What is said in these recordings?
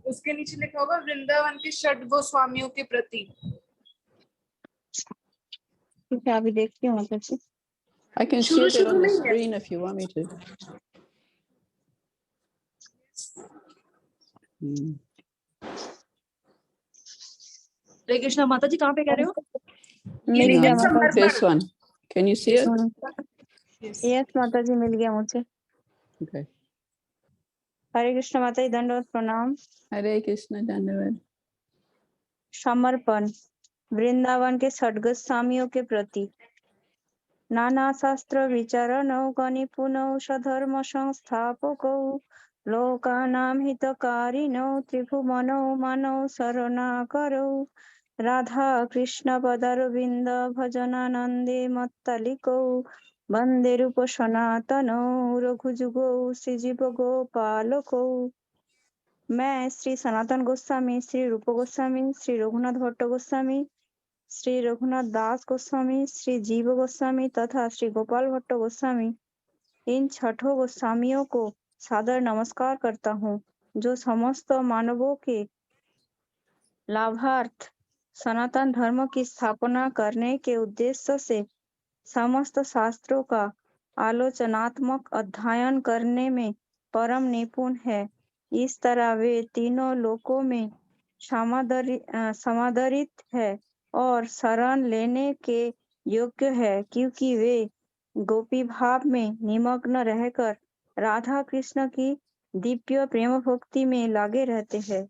उसके नीचे लिखा होगा वृंदावन के षट गोस्वामियों के प्रति। ठीक है, अभी देखती हूँ मतलब से। I can see शुरू it on शुरू the में ही है। screen if you want me to. हरे कृष्णा। माता जी कहाँ पे कह रहे हो? मिल ये गया लेकिन माता जी। This one. Can you see it? Yes. Yes माता जी, मिल गया मुझे। Okay. हरे कृष्ण माता जी, दंडवत प्रणाम। Hare Krishna Dandavat. समर्पण वृंदावन के षड्गज स्वामियों के प्रति। नाना शास्त्र विचारणौ गणिपुनौ सधर्म संस्थापकौ लोकानां हितकारिणौ त्रिभुवनौ मानौ शरणाकरौ राधा कृष्ण पदारविंद भजनानंदे मत्तलिकौ वंदे रूप सनातनौ रघुजुगौ श्रीजीव गोपालकौ। मैं श्री सनातन गोस्वामी, श्री रूप गोस्वामी, श्री रघुनाथ भट्ट गोस्वामी, श्री रघुनाथ दास गोस्वामी, श्री जीव गोस्वामी तथा श्री गोपाल भट्ट गोस्वामी, इन छठों गोस्वामियों को सादर नमस्कार करता हूँ, जो समस्त मानवों के लाभार्थ सनातन धर्म की स्थापना करने के उद्देश्य से समस्त शास्त्रों का आलोचनात्मक अध्ययन करने में परम निपुण है। इस तरह वे तीनों लोकों में समादरित है और शरण लेने के योग्य है, क्योंकि वे गोपी भाव में निमग्न रहकर राधा कृष्ण की दिव्य प्रेम भक्ति में लगे रहते हैं।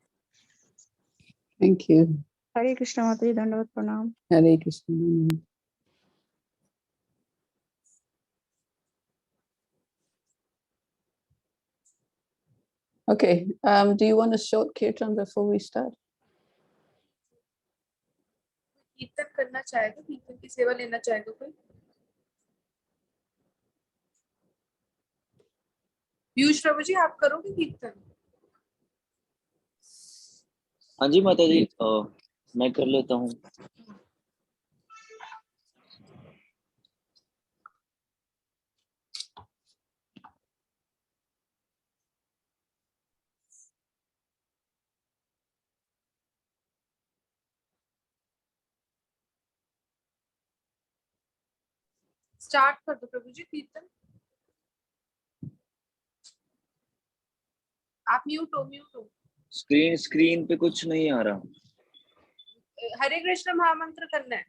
Thank you. हरे कृष्ण माता जी, दंडवत प्रणाम। Hare Krishna Dandavat. Okay. Do you want a short kirtan before we start? कीर्तन करना चाहेगा, कीर्तन की सेवा लेना चाहेगा कोई? पीयूष प्रभु जी, आप करोगे कीर्तन? हाँ जी माता जी, मैं कर लेता हूँ। स्टार्ट कर दो प्रभु जी कीर्तन। आप म्यूट हो। स्क्रीन पे कुछ नहीं आ रहा। हरे कृष्ण महामंत्र करना है।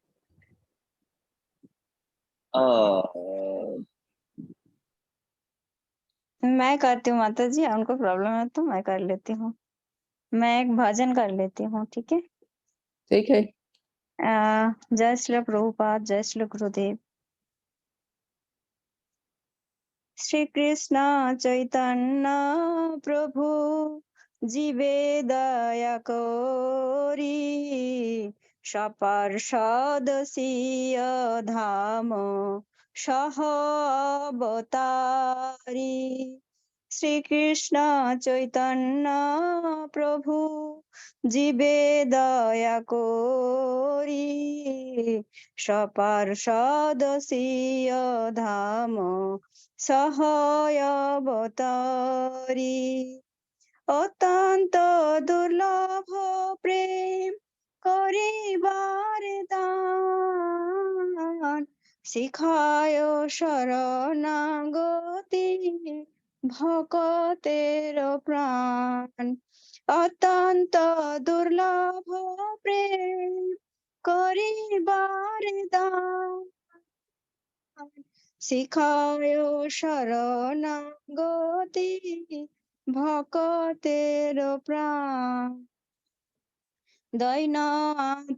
मैं करती हूँ माता जी, उनको प्रॉब्लम है तो मैं कर लेती हूँ। मैं एक भजन कर लेती हूँ, ठीक है? ठीक है। जय श्री प्रभुपाद, जय श्री गुरुदेव। श्री कृष्ण चैतन्य प्रभु जीवे दया कोरी सपार्षद सिय धाम सह अवतारी। श्री कृष्ण चैतन्य प्रभु जीवे दया कोरी सपार्षद सिय धाम सहाय अवतारी। अत्यंत दुर्लभ प्रेम करिबार दान शिखाय शरणागति भक्तेर प्राण। अत्यंत दुर्लभ प्रेम करिबार दान शिखाय शरणागति भक्तेर प्राण। दैन आत्मनिवेदन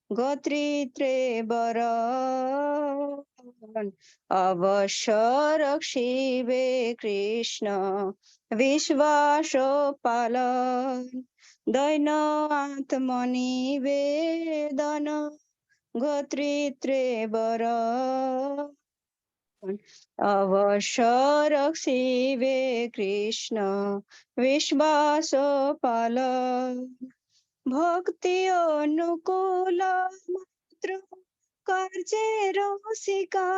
गोत्रित्रे वरण अवश्य रक्षिबे कृष्ण विश्वास पालन। दैन आत्मनिवेदन गोत्रित्रे वरण अवश्य रक्षिबे कृष्ण विश्वास पालन। भक्ति अनुकूल मात्र कार्ये रसिका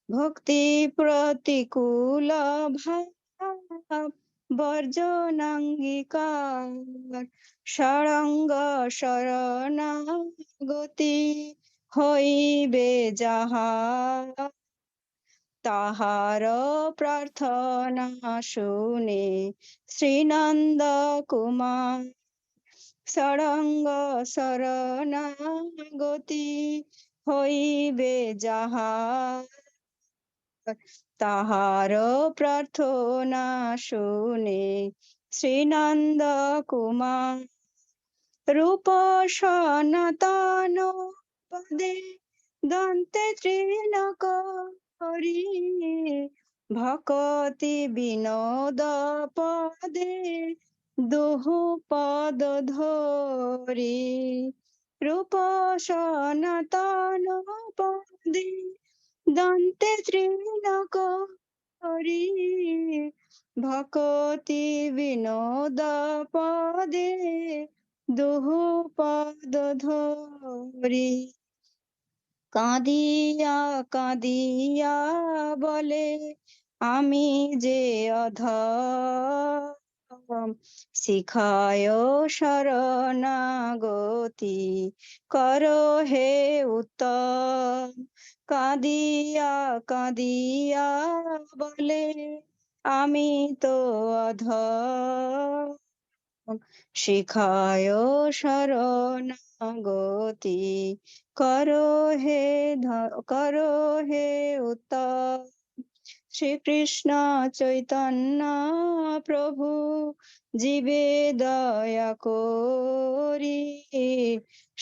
भक्ति प्रतिकूल भाव बर्जनांगीकार षडंग शरणागति হইবে যাহার তাহার প্রার্থনা শুনে শ্রীনন্দ কুমার ষড়ঙ্গ শরণাগতি হইবে যাহার তাহার প্রার্থনা শুনে শ্রীনন্দ কুমার রূপ সনাতন পদে দন্তে তৃণক হরি ভকতি বিনোদ পদে দুহু পদ ধরি রূপ সনাতন পদে দন্তে তৃণক হরি ভকতি বিনোদ পদে দুহু পদ ধরি কাঁদিয়া কাঁদিয়া বলে আমি যে অধম শিখায় শরণাগতি করো হে উত্তম কাঁদিয়া কাঁদিয়া বলে আমি তো অধম শিখায় শরণাগতি করো হে উত্তম শ্রীকৃষ্ণ চৈতন্য প্রভু জীবে দয়া করি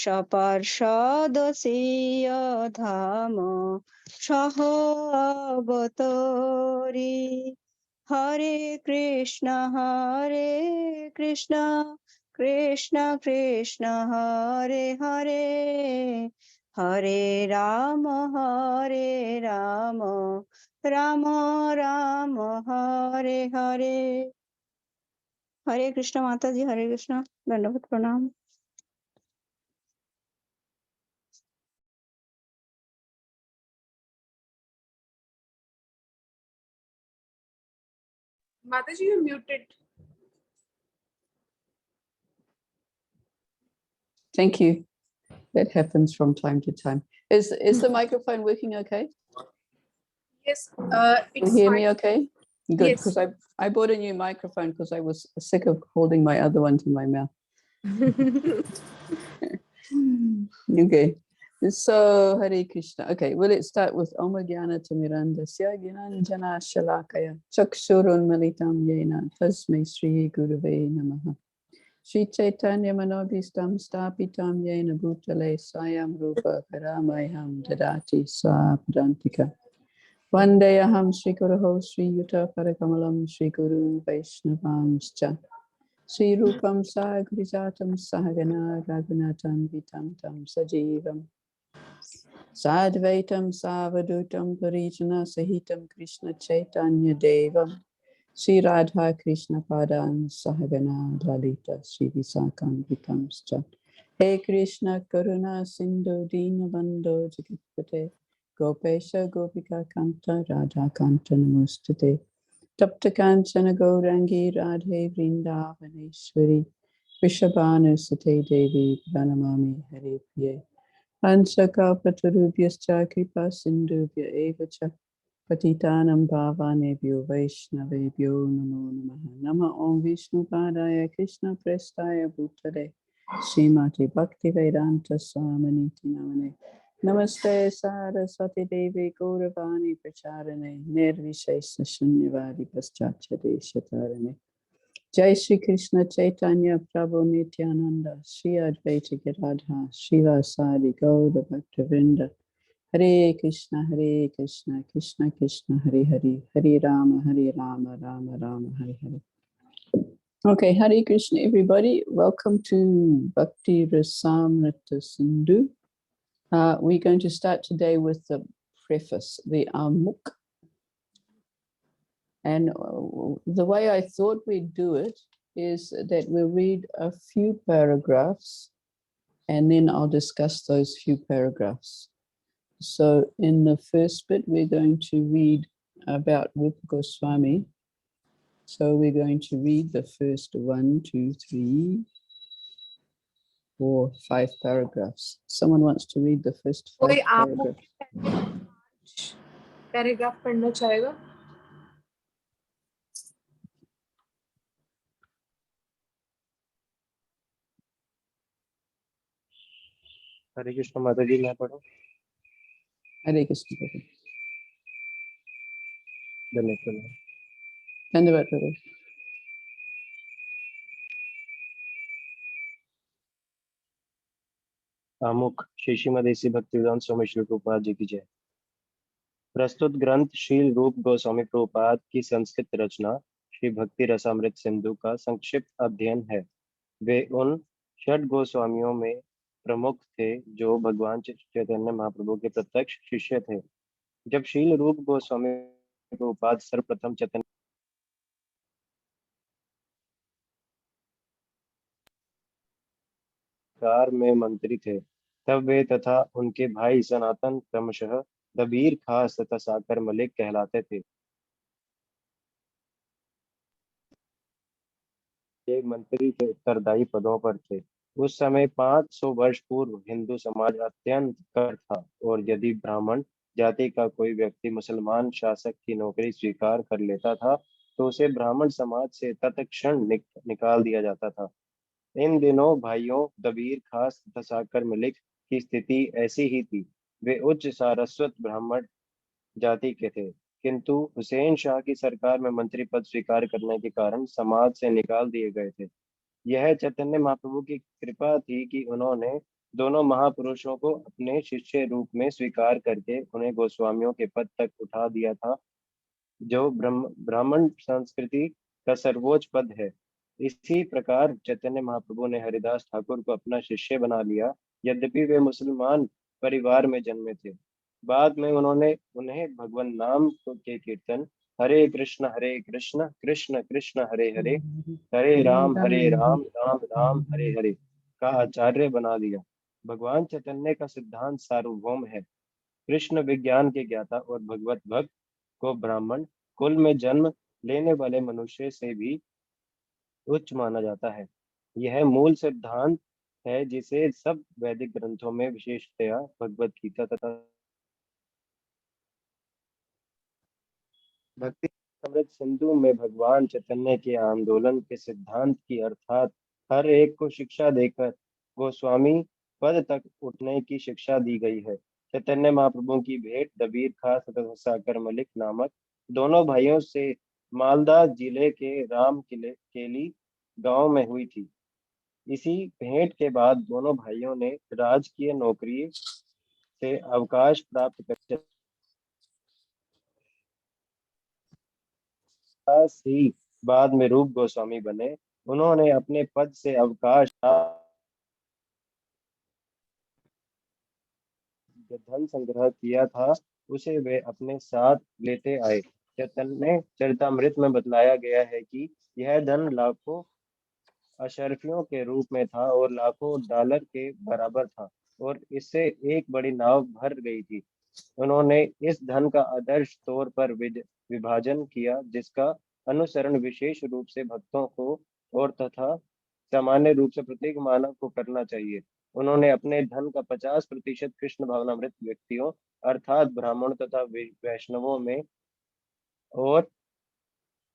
সপার্ষদ সিয় ধাম সহ অবতরি হরে কৃষ্ণ কৃষ্ণ কৃষ্ণ হরে হরে হরে রাম রাম রাম হরে হরে হরে কৃষ্ণ মাতাজি হরে কৃষ্ণ দণ্ডবোধ প্রণাম Mataji, you're muted. Thank you. That happens from time to time. Is the microphone working okay? Yes, You it's hear fine. me okay? Good, Yes. because I bought a new microphone because I was sick of holding my other one to my mouth. Okay. So Hare Krishna. Okay, well, let's start with Om Jnana Timirandasya Jnananjana Shalakaya Chakshurun Malitam Yena Tasmai Shri Gurave Namaha Shri Chaitanya Manobhistam Stapitam Yena Bhutale Sayam Rupa Karamayam Dadati Swapadantika Vandeyaham Shri Guruho Shri Yuta Parakamalam Shri Guru Vaishnavamscha Shri Rupam Sagrijatam Sahagana Raghunatam Vitam Tam Sajivam Sadvaitam Savadutam Parijana Sahitam Krishna Chaitanya Devam Sri Radha Krishna Padan Sahagana Lalita Sri Visakam Vitamscha He Krishna Karuna Sindhu Dina Bando Jagitpate Gopesha Gopika Kanta Radha Kanta Namustate Tapta Kanchana Gaurangi Radhe Vrindavaneshwari Vishabhanu Sate Devi Pranamami Hare Priye Panchakalpatarubhyascha kripa sindhubhya eva cha patitanam bhavanebhyo vaishnavebhyo namo namaha nama om vishnu padaya krishna prestaya bhutale Srimati Bhaktivedanta Swaminiti Namane Namaste Saraswati Devi Gauravani Pracharane Nirvishesha Shunyavadi Paschatya Deshatarane Jai Shri Krishna Chaitanya Prabhu Nityananda Shri Advaita Gadadha Shiva Sadi Gauda Bhaktavrinda Hare Krishna Krishna Krishna Hare Hare Hare Rama Rama Rama Hare Hare. Okay, Hare Krishna everybody. Welcome to Bhakti Rasamrita Sindhu. We're going to start today with the preface, the Amuk. And the way I thought we'd do it is that we'll read a few paragraphs and then I'll discuss those few paragraphs. So in the first bit, we're going to read about Rupa Goswami. So we're going to read the first 1, 2, 3, 4, 5 paragraphs. Someone wants to read the first 5 कोई आप paragraphs? Paragraph पढ़ना चाहेगा? हरे कृष्ण माता जी, मैं पढ़ूं? Hare Krishna Prabhu. धन्यवाद। Dhanyavad Prabhu. आमुख Shri Shrimad ऐसी भक्तिवेदांत स्वामी श्री प्रभुपाद जी की जय। प्रस्तुत ग्रंथ श्रील रूप गोस्वामी प्रभुपाद की संस्कृत रचना श्री भक्ति रसामृत सिंधु का संक्षिप्त अध्ययन है। वे उन षट गोस्वामियों में प्रमुख थे जो भगवान चैतन्य महाप्रभु के प्रत्यक्ष शिष्य थे। जब श्रील रूप गोस्वामी प्रभुपाद सर्वप्रथम चैतन्य कार में मंत्री थे, तब वे तथा उनके भाई सनातन क्रमशः दबीर खास तथा साकर मलिक कहलाते थे। एक मंत्री के उत्तरदायी पदों पर थे। उस समय 500 वर्ष पूर्व हिंदू समाज अत्यंत कर था और यदि ब्राह्मण जाति का कोई व्यक्ति मुसलमान शासक की नौकरी स्वीकार कर लेता था तो उसे ब्राह्मण समाज से तत्क्षण निकाल दिया जाता था। इन दिनों भाइयों दबीर खास तथा साकर मलिक की स्थिति ऐसी ही थी। वे उच्च सारस्वत ब्राह्मण जाति के थे, किंतु हुसैन शाह की सरकार में मंत्री पद स्वीकार करने के कारण समाज से निकाल दिए गए थे। यह चैतन्य महाप्रभु की कृपा थी कि उन्होंने दोनों महापुरुषों को अपने शिष्य रूप में स्वीकार करके उन्हें गोस्वामियों के पद तक उठा दिया था, जो ब्राह्मण संस्कृति का सर्वोच्च पद है। इसी प्रकार चैतन्य महाप्रभु ने हरिदास ठाकुर को अपना शिष्य बना लिया, यद्यपि वे मुसलमान परिवार में जन्मे थे। बाद में उन्होंने उन्हें भगवान नाम के कीर्तन हरे कृष्ण कृष्ण कृष्ण हरे हरे, हरे राम राम राम हरे हरे का आचार्य बना दिया। भगवान चैतन्य का सिद्धांत सार्वभौम है। कृष्ण विज्ञान के ज्ञाता और भगवत भक्त को ब्राह्मण कुल में जन्म लेने वाले मनुष्य से भी उच्च माना जाता है। यह मूल सिद्धांत है जिसे सब वैदिक ग्रंथों में विशेषतया भगवत गीता तथा भक्ति अमृत सिंधु में भगवान चैतन्य के आंदोलन के सिद्धांत की अर्थात हर एक को शिक्षा देकर गोस्वामी पद तक उठने की शिक्षा दी गई है। चैतन्य महाप्रभु की भेंट दबीर खास तथा साकर मलिक नामक दोनों भाइयों से मालदा जिले के राम केली गांव में हुई थी। इसी भेंट के बाद दोनों भाइयों ने राजकीय नौकरी से अवकाश प्राप्त कर ही बाद में रूप गोस्वामी बने। उन्होंने अपने पद से अवकाश धन संग्रह किया था उसे वे अपने साथ लेते आए। चैतन्य चरितमृत में बतलाया गया है कि यह धन लाखों अशर्फियों के रूप में था और लाखों डॉलर के बराबर था और इससे एक बड़ी नाव भर गई थी। उन्होंने इस धन का आदर्श तौर पर विभाजन किया, जिसका अनुसरण विशेष रूप से भक्तों को और तथा सामान्य रूप से प्रत्येक मानव को करना चाहिए। उन्होंने अपने धन का 50% कृष्ण भावनामृत व्यक्तियों अर्थात ब्राह्मण तथा वैष्णवों में और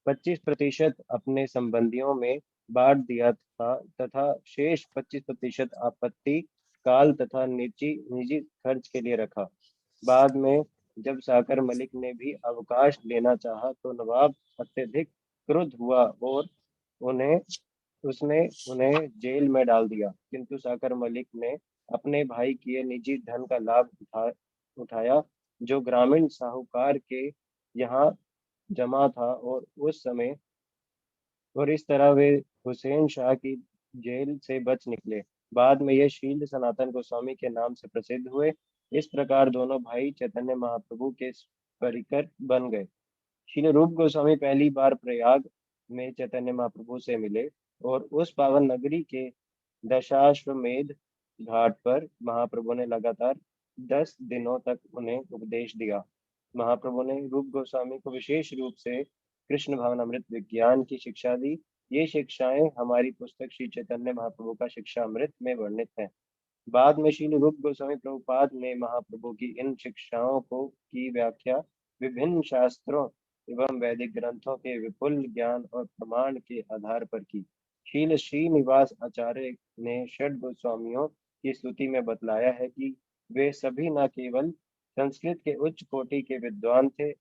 25% अपने संबंधियों में बांट दिया था तथा शेष 25% आपत्ति काल तथा निजी खर्च के लिए रखा। बाद में जब साकर मलिक ने भी अवकाश लेना चाहा तो नवाब अत्यधिक क्रुद्ध हुआ और उसने उन्हें जेल में डाल दिया, किंतु साकर मलिक ने अपने भाई के निजी धन का लाभ उठाया जो ग्रामीण साहूकार के यहाँ जमा था और इस तरह वे हुसैन शाह की जेल से बच निकले। बाद में ये शील सनातन गोस्वामी के नाम से प्रसिद्ध हुए। इस प्रकार दोनों भाई चैतन्य महाप्रभु के परिकर बन गए। श्री रूप गोस्वामी पहली बार प्रयाग में चैतन्य महाप्रभु से मिले और उस पावन नगरी के दशाश्वमेध घाट पर महाप्रभु ने लगातार 10 दिनों तक उन्हें उपदेश दिया। महाप्रभु ने रूप गोस्वामी को विशेष रूप से कृष्ण भावनामृत विज्ञान की शिक्षा दी। ये शिक्षाएं हमारी पुस्तक श्री चैतन्य महाप्रभु का शिक्षा अमृत में वर्णित है। बाद में श्रील रूप गोस्वामी प्रभुपाद ने महाप्रभु की इन शिक्षाओं को की व्याख्या विभिन्न शास्त्रों एवं वैदिक ग्रंथों के विपुल ज्ञान और प्रमाण के आधार पर की। शील श्रीनिवास आचार्य ने षड गोस्वामियों की स्तुति में बतलाया है कि वे सभी न केवल संस्कृत के उच्च कोटि के विद्वान थे,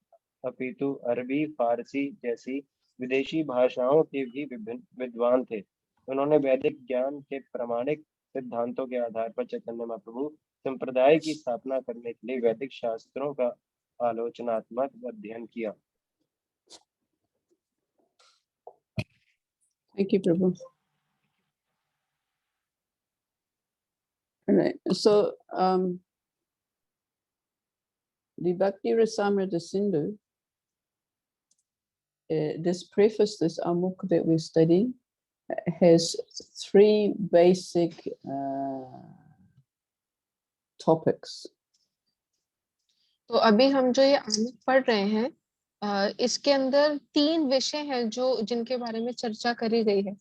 अपितु अरबी, फारसी जैसी विदेशी भाषाओं के भी विभिन्न विद्वान थे। उन्होंने वैदिक ज्ञान के प्रामाणिक सिद्धांतों के आधार पर चैतन्य महाप्रभु संप्रदाय की स्थापना करने के लिए वैदिक शास्त्रों का आलोचनात्मक अध्ययन किया। Thank you, Prabhu. All right. So, the Bhakti Rasamrita Sindhu, this preface, this Amuk that we're studying, has 3 basic topics. तो अभी हम जो ये आमुख पढ़ रहे हैं, इसके अंदर 3 विषय हैं जो जिनके बारे में चर्चा करी गई है।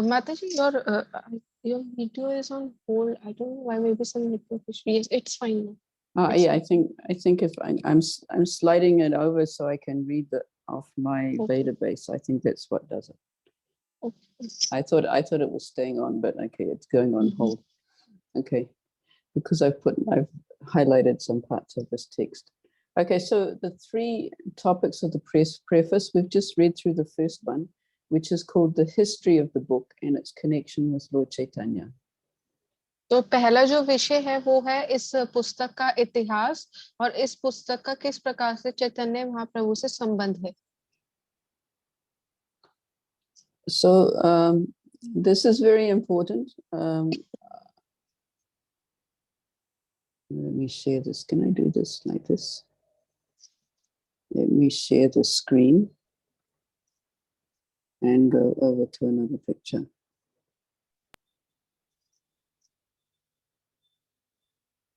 माता जी, your video is on hold. I don't know why. Maybe some network issue. Yes, it's fine now. Yeah, I think if I'm sliding it over so I can read off my database. I think that's what does it. Okay. I thought it was staying on, but okay, it's going on hold. Okay, because I've highlighted some parts of this text. Okay, so the 3 topics of the preface, we've just read through the first one, which is called The History of the Book and its Connection with Lord Chaitanya. तो पहला जो विषय है वो है इस पुस्तक का इतिहास और इस पुस्तक का किस प्रकार से चैतन्य महाप्रभु से संबंध है। So this is very important. Let me share this. Can I do this like this? Let me share the screen and go over to another picture.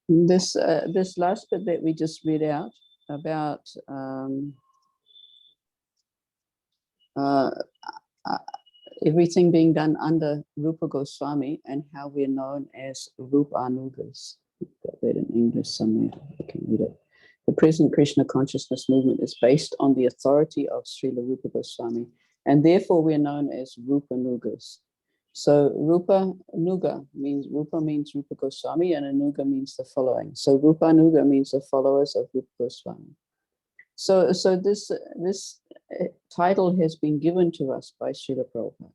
This last bit that we just read out about everything being done under Rupa Goswami and how we're known as Rupanugas. Got that in English somewhere. I can read it. The present Krishna consciousness movement is based on the authority of Srila Rupa Goswami, and therefore we're known as Rupanugas. So Rupanuga means Rupa Goswami, and Anuga means the following. So Rupanuga means the followers of Rupa Goswami. So this title has been given to us by Srila Prabhupada.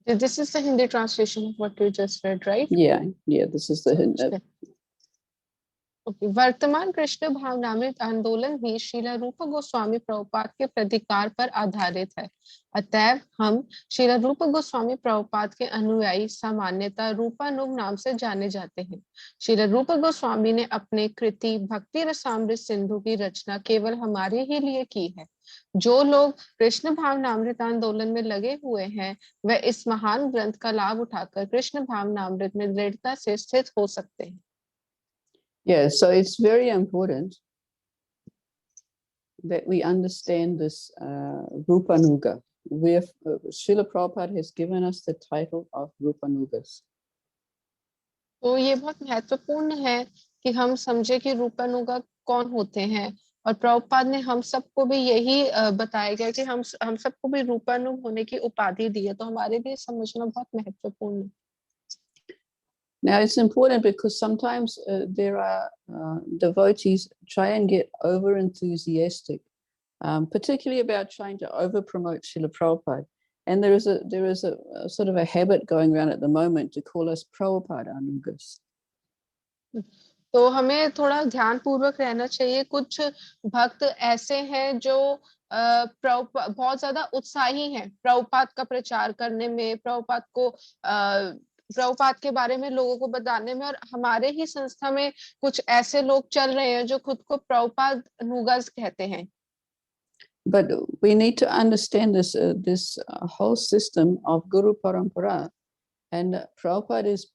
This is the Hindi translation of what you just read, right? Yeah, this is the Hindi. Okay. वर्तमान कृष्ण भावनामृत आंदोलन भी श्रील रूप गोस्वामी प्रभुपाद के प्रतिकार पर आधारित है। अतएव हम श्रील रूप गोस्वामी प्रभुपाद के अनुयायी सामान्यतः रूपानुग नाम से जाने जाते हैं। श्रील रूप गोस्वामी ने अपने कृति भक्ति रसामृत सिंधु की रचना केवल हमारे ही लिए की है। जो लोग कृष्ण भावनामृत आंदोलन में लगे हुए हैं वह इस महान ग्रंथ का लाभ उठाकर कृष्ण भावनामृत में दृढ़ता से स्थित हो सकते हैं। Yeah, so it's very important that we understand this Rupanuga. Srila Prabhupada has given us the title of Rupanugas. तो ये बहुत महत्वपूर्ण है कि हम समझे कि रूपानुगा कौन होते हैं, और प्रभुपाद ने हम सबको भी यही बताया गया कि हम सबको भी रूपानुग होने की उपाधि दी है, तो हमारे लिए समझना बहुत महत्वपूर्ण है। Now it's important because sometimes there are devotees try and get over enthusiastic, particularly about trying to over promote Srila Prabhupada, and there is a sort of a habit going around at the moment to call us Prabhupada Anugas. तो हमें थोड़ा ध्यान पूर्वक रहना चाहिए। कुछ भक्त ऐसे हैं जो बहुत ज्यादा उत्साही हैं प्रभुपाद का प्रचार करने में, प्रभुपाद के बारे में लोगों को बताने में, और हमारे ही संस्था में कुछ ऐसे लोग चल रहे हैं जो खुद को प्रभुपाद अनुगस कहते हैं। But we need to understand this whole system of Guru Parampara, and Prabhupada is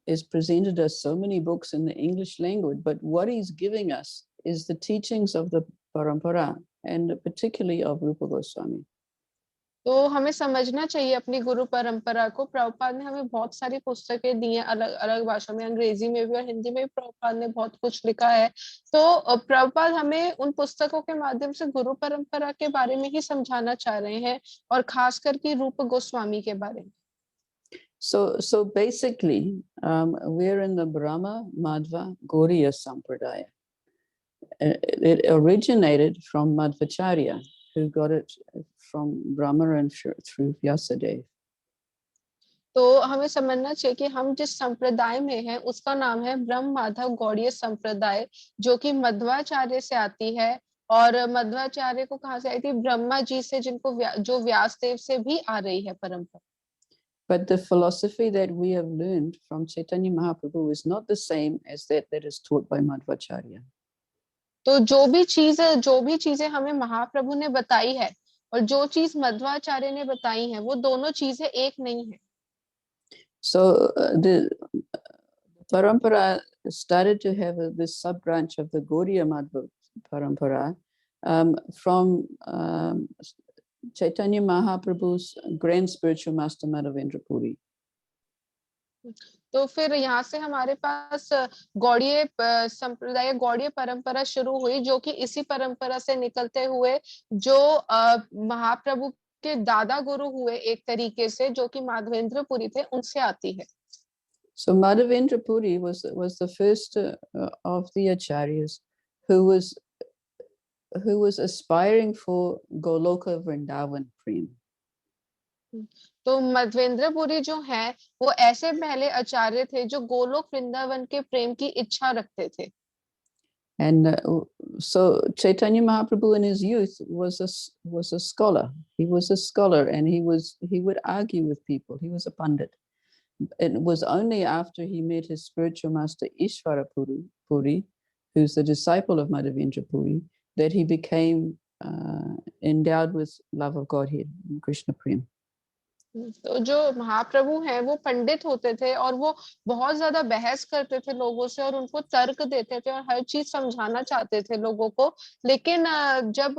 is presented us so many books in the English language, but what he's giving us is the teachings of the parampara and particularly of Rupa Goswami. तो हमें समझना चाहिए अपनी गुरु परंपरा को। प्रभुपाद ने हमें बहुत सारी पुस्तकें दी हैं, अलग अलग भाषा में, अंग्रेजी में भी और हिंदी में भी प्रभुपाद ने बहुत कुछ लिखा है। तो प्रभुपाद हमें उन पुस्तकों के माध्यम से गुरु परंपरा के बारे में ही समझाना चाह रहे हैं, और खास करके रूप गोस्वामी के बारे में। So basically, we're in the Brahma Madhva Gauriya Sampradaya. It originated from Madhvacharya, who got it from Brahma and through Vyasadeva. तो हमें समझना चाहिए कि हम जिस संप्रदाय में हैं उसका नाम है ब्रह्म माधव गौड़ीय संप्रदाय, जो कि मध्वाचार्य से आती है। और मध्वाचार्य को कहाँ से आई थी? ब्रह्मा जी से, जिनको जो व्यासदेव से भी आ रही है परंपरा। But the philosophy that we have learned from Chaitanya Mahaprabhu is not the same as that is taught by Madhvacharya. तो जो भी चीजें हमें महाप्रभु ने बताई है और जो चीज मध्वाचार्य ने बताई है, वो दोनों चीजें एक नहीं है। So the parampara started to have this sub branch of the Gauriya Madhva parampara from Chaitanya Mahaprabhu's grand spiritual master Madhavendra Puri. तो फिर यहाँ से हमारे पास गौड़ीय संप्रदाय, गौड़ीय परंपरा शुरू हुई, जो कि इसी परंपरा से निकलते हुए जो महाप्रभु के दादा गुरु हुए एक तरीके से, जो कि माधवेंद्र पुरी थे, उनसे आती है। So Madhavendra Puri was the first of the acharyas who was aspiring for Goloka Vrindavan Prem. तो मध्वेंद्र पुरी जो है वो ऐसे पहले आचार्य थे जो गोलोक वृंदावन के प्रेम की इच्छा रखते थे। And so Chaitanya Mahaprabhu in his youth was a scholar. He was a scholar, and he would argue with people. He was a pandit. It was only after he met his spiritual master Ishvara Puri, who's the disciple of Madhavendra Puri, that he became endowed with love of Godhead, Krishna Prem. तो जो महाप्रभु हैं वो पंडित होते थे और वो बहुत ज्यादा बहस करते थे लोगों से और उनको तर्क देते थे और हर चीज समझाना चाहते थे लोगों को। लेकिन जब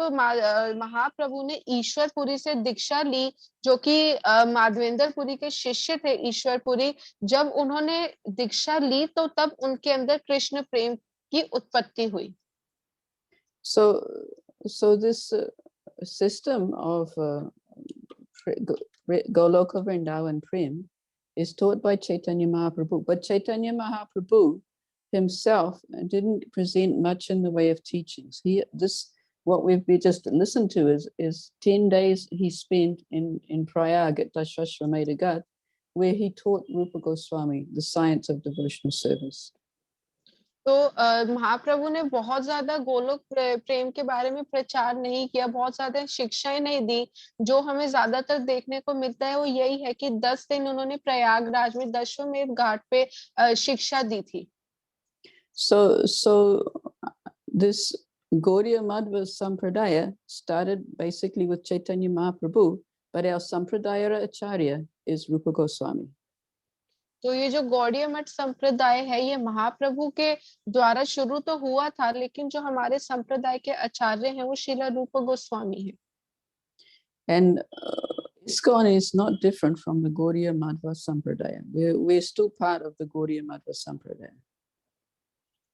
महाप्रभु ने ईश्वर पुरी से दीक्षा ली, जो कि माधवेंद्र पुरी के शिष्य थे ईश्वर पुरी, जब उन्होंने दीक्षा ली तो तब उनके अंदर कृष्ण प्रेम की उत्पत्ति हुई। So this system of Goloka Vrindavan Prem is taught by Chaitanya Mahaprabhu, but Chaitanya Mahaprabhu himself didn't present much in the way of teachings. What we've just listened to is 10 days he spent in Prayag at Dashashvamedha Ghat, where he taught Rupa Goswami the science of devotional service. तो महाप्रभु ने बहुत ज्यादा गोलोक प्रेम के बारे में प्रचार नहीं किया, बहुत ज्यादा शिक्षाएं नहीं दी। जो हमें ज्यादातर देखने को मिलता है वो यही है कि 10 दिन उन्होंने प्रयागराज में दशाश्वमेध घाट पे शिक्षा दी थी। So this Gauriya Madhva Sampradaya started basically with Chaitanya Mahaprabhu, but our Sampradaya Acharya is Rupa Goswami. तो ये जो गौड़ीय मठ संप्रदाय है ये महाप्रभु के द्वारा शुरू तो हुआ था, लेकिन जो हमारे संप्रदाय के आचार्य हैं वो श्रीला रूप गोस्वामी है। And ISKCON is not different from the Gauriya Madhva Sampradaya. We're still part of the Gauriya Madhva Sampradaya.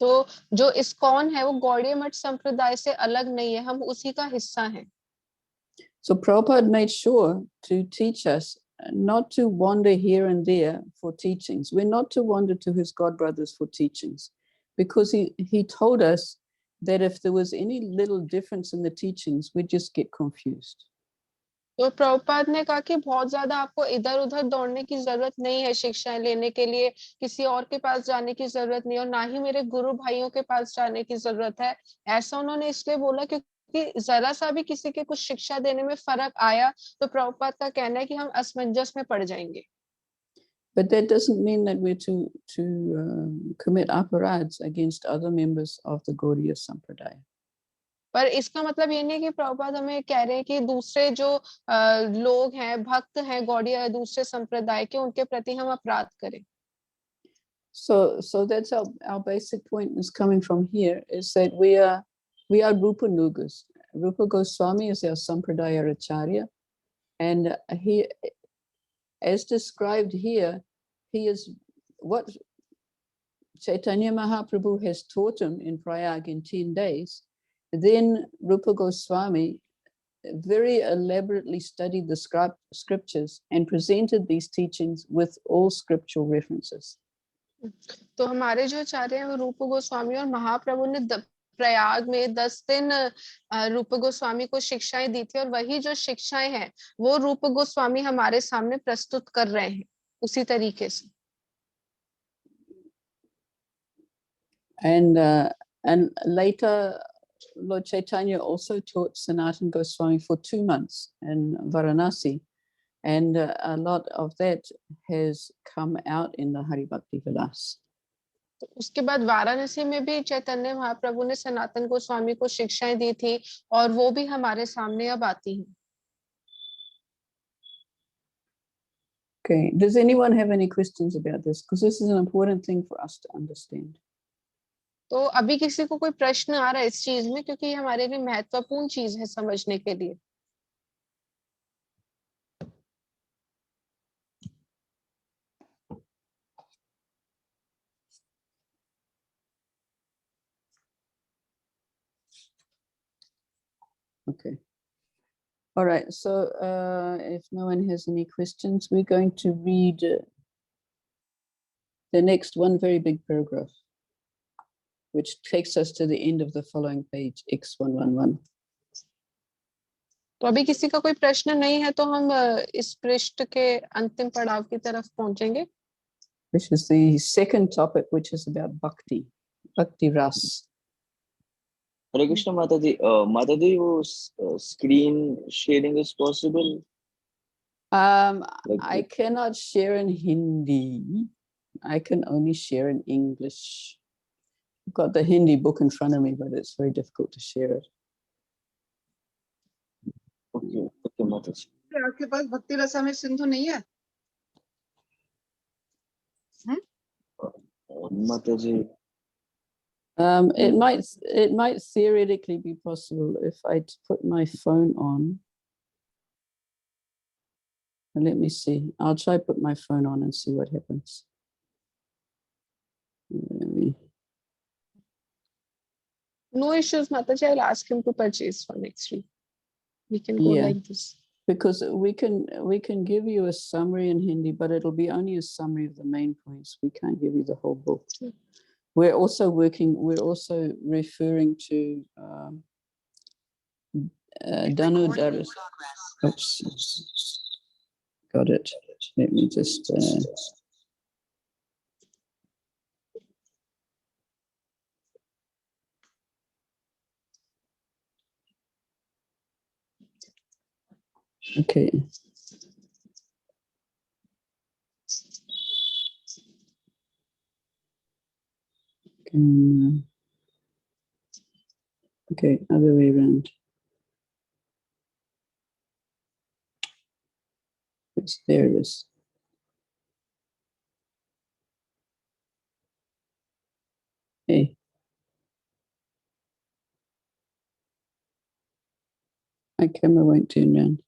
तो जो ISKCON है वो गौड़ीय मठ संप्रदाय से अलग नहीं है, हम उसी का हिस्सा हैं। So Prabhupada made sure to teach us not to wander here and there for teachings. We're not to wander to his god brothers for teachings, because he told us that if there was any little difference in the teachings, we'd just get confused. तो प्रभुपाद ने कहा कि बहुत ज्यादा आपको इधर उधर दौड़ने की जरूरत नहीं है शिक्षाएं लेने के लिए, किसी और के पास जाने की जरूरत नहीं और ना ही मेरे गुरु भाइयों के पास जाने की जरूरत है। ऐसा उन्होंने इसलिए बोला कि जरा सा भी किसी के कुछ शिक्षा देने में फर्क आया तो प्रभुपाद का कहना है कि हम असमंजस में पड़ जाएंगे। But that doesn't mean that we're to commit aparads against other members of the Gauriya Sampradaya. पर इसका मतलब ये नहीं कि प्रभुपाद हमें कह रहे हैं कि दूसरे जो लोग हैं, भक्त हैं गौड़ीय दूसरे संप्रदाय के, उनके प्रति हम अपराध करें। So that's our basic point is coming from here, is that we are Rupa Nugas. Rupa Goswami is our Sampradaya Acharya, and he, as described here, he is what Chaitanya Mahaprabhu has taught him in Prayag in 10 days. Then Rupa Goswami very elaborately studied the scriptures and presented these teachings with all scriptural references. तो हमारे जो आचार्य हैं वो रूप गोस्वामी और महाप्रभु ने प्रयाग में 10 दिन रूप गोस्वामी को शिक्षाएं दी थी, और वही जो शिक्षाएं हैं वो रूप गोस्वामी हमारे सामने प्रस्तुत कर रहे हैं उसी तरीके से. And later Lord Chaitanya also taught Sanatana Goswami for 2 months in Varanasi, and a lot of that has come out in the Hari Bhakti Vilas. उसके बाद वाराणसी में भी चैतन्य महाप्रभु ने सनातन गोस्वामी को शिक्षाएं दी थी, और वो भी हमारे सामने अब आती हैं. Okay, does anyone have any questions about this? Because this is an important thing for us to understand. तो अभी किसी को कोई प्रश्न आ रहा है इस चीज में, क्योंकि ये हमारे लिए महत्वपूर्ण चीज है समझने के लिए. Okay. All right. So if no one has any questions, we're going to read the next one very big paragraph, which takes us to the end of the following page, X111. तो अभी किसी का कोई प्रश्न नहीं है तो हम इस पृष्ठ के अंतिम पड़ाव की तरफ पहुंचेंगे. Which is the second topic, which is about bhakti, bhakti ras. Hare Krishna Mataji, Mataji, wo screen sharing is possible? I cannot share in Hindi. I can only share in English. I've got the Hindi book in front of me, but it's very difficult to share it. Okay, okay, Mataji. आपके पास भक्ति रसामृत सिंधु नहीं है? Mataji. It might theoretically be possible if I put my phone on. And let me see. I'll try put my phone on and see what happens. No issues, Mataji. I'll ask him to purchase for next week. We can go like this. Because we can give you a summary in Hindi, but it'll be only a summary of the main points. We can't give you the whole book. We're also referring to Danu Daras. Oops. Got it. Let me just okay. Okay, other way around. There it is. Hey. My camera won't turn around.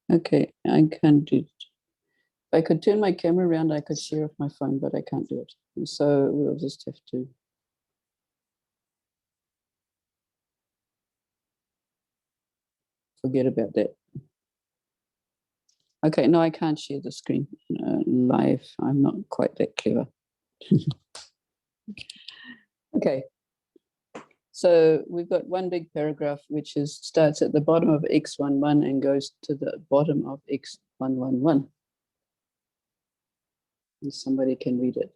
Okay, I can't do it. If I could turn my camera around, I could share off my phone, but I can't do it. So we'll just have to. Forget about that. Okay, no, I can't share the screen live. I'm not quite that clever. Okay. So we've got one big paragraph, which starts at the bottom of X11 and goes to the bottom of X111. And somebody can read it.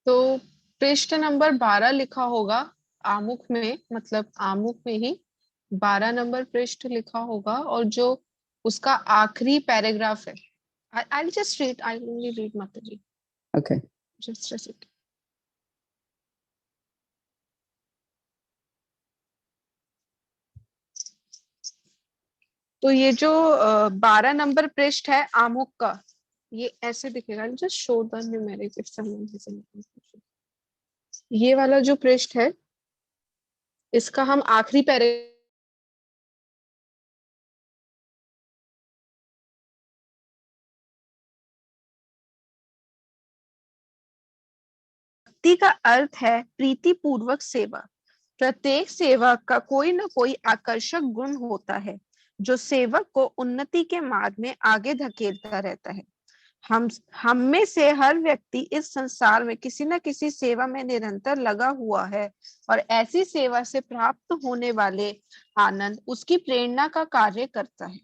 तो पृष्ठ number 12 लिखा होगा आमुख में, मतलब आमुख में ही 12 number पृष्ठ लिखा होगा, और जो उसका आखिरी पैराग्राफ है. I'll just read. I'll only read, Mataji. Okay. Just a second. तो ये जो 12 नंबर पृष्ठ है आमुख का, ये ऐसे दिखेगा। जस्ट शो द न्यूमेरिक ये वाला जो पृष्ठ है, इसका हम आखिरी पैरे भक्ति का अर्थ है प्रीति पूर्वक सेवा। प्रत्येक सेवक का कोई न कोई आकर्षक गुण होता है जो सेवक को उन्नति के मार्ग में आगे धकेलता रहता है। हम में से हर व्यक्ति इस संसार में किसी न किसी सेवा में निरंतर लगा हुआ है और ऐसी सेवा से प्राप्त होने वाले आनंद उसकी प्रेरणा का कार्य करता है।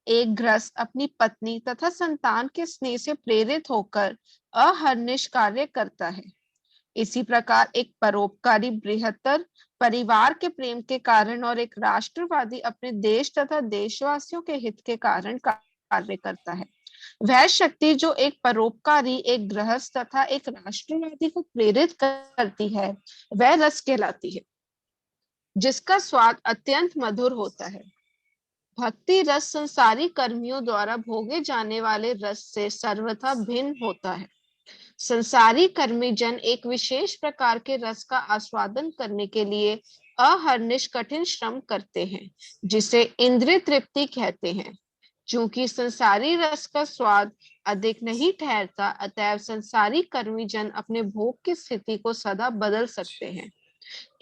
एक गृहस्थ अपनी पत्नी तथा संतान के स्नेह से प्रेरित होकर अहर्निश कार्य करता है। इसी प्रकार एक परोपकारी बृहत्तर परिवार के प्रेम के कारण और एक राष्ट्रवादी अपने देश तथा देशवासियों के हित के कारण कार्य करता है। वह शक्ति जो एक परोपकारी, एक गृहस्थ तथा एक राष्ट्रवादी को प्रेरित करती है, वह रस कहलाती है, जिसका स्वाद अत्यंत मधुर होता है। भक्ति रस संसारी कर्मियों द्वारा भोगे जाने वाले रस से सर्वथा भिन्न होता है। संसारी कर्मी जन एक विशेष प्रकार के रस का आस्वादन करने के लिए अहर्निश कठिन श्रम करते हैं, जिसे इंद्रिय तृप्ति कहते हैं। चूंकि संसारी रस का स्वाद अधिक नहीं ठहरता, अतएव संसारी कर्मी जन अपने भोग की स्थिति को सदा बदल सकते हैं।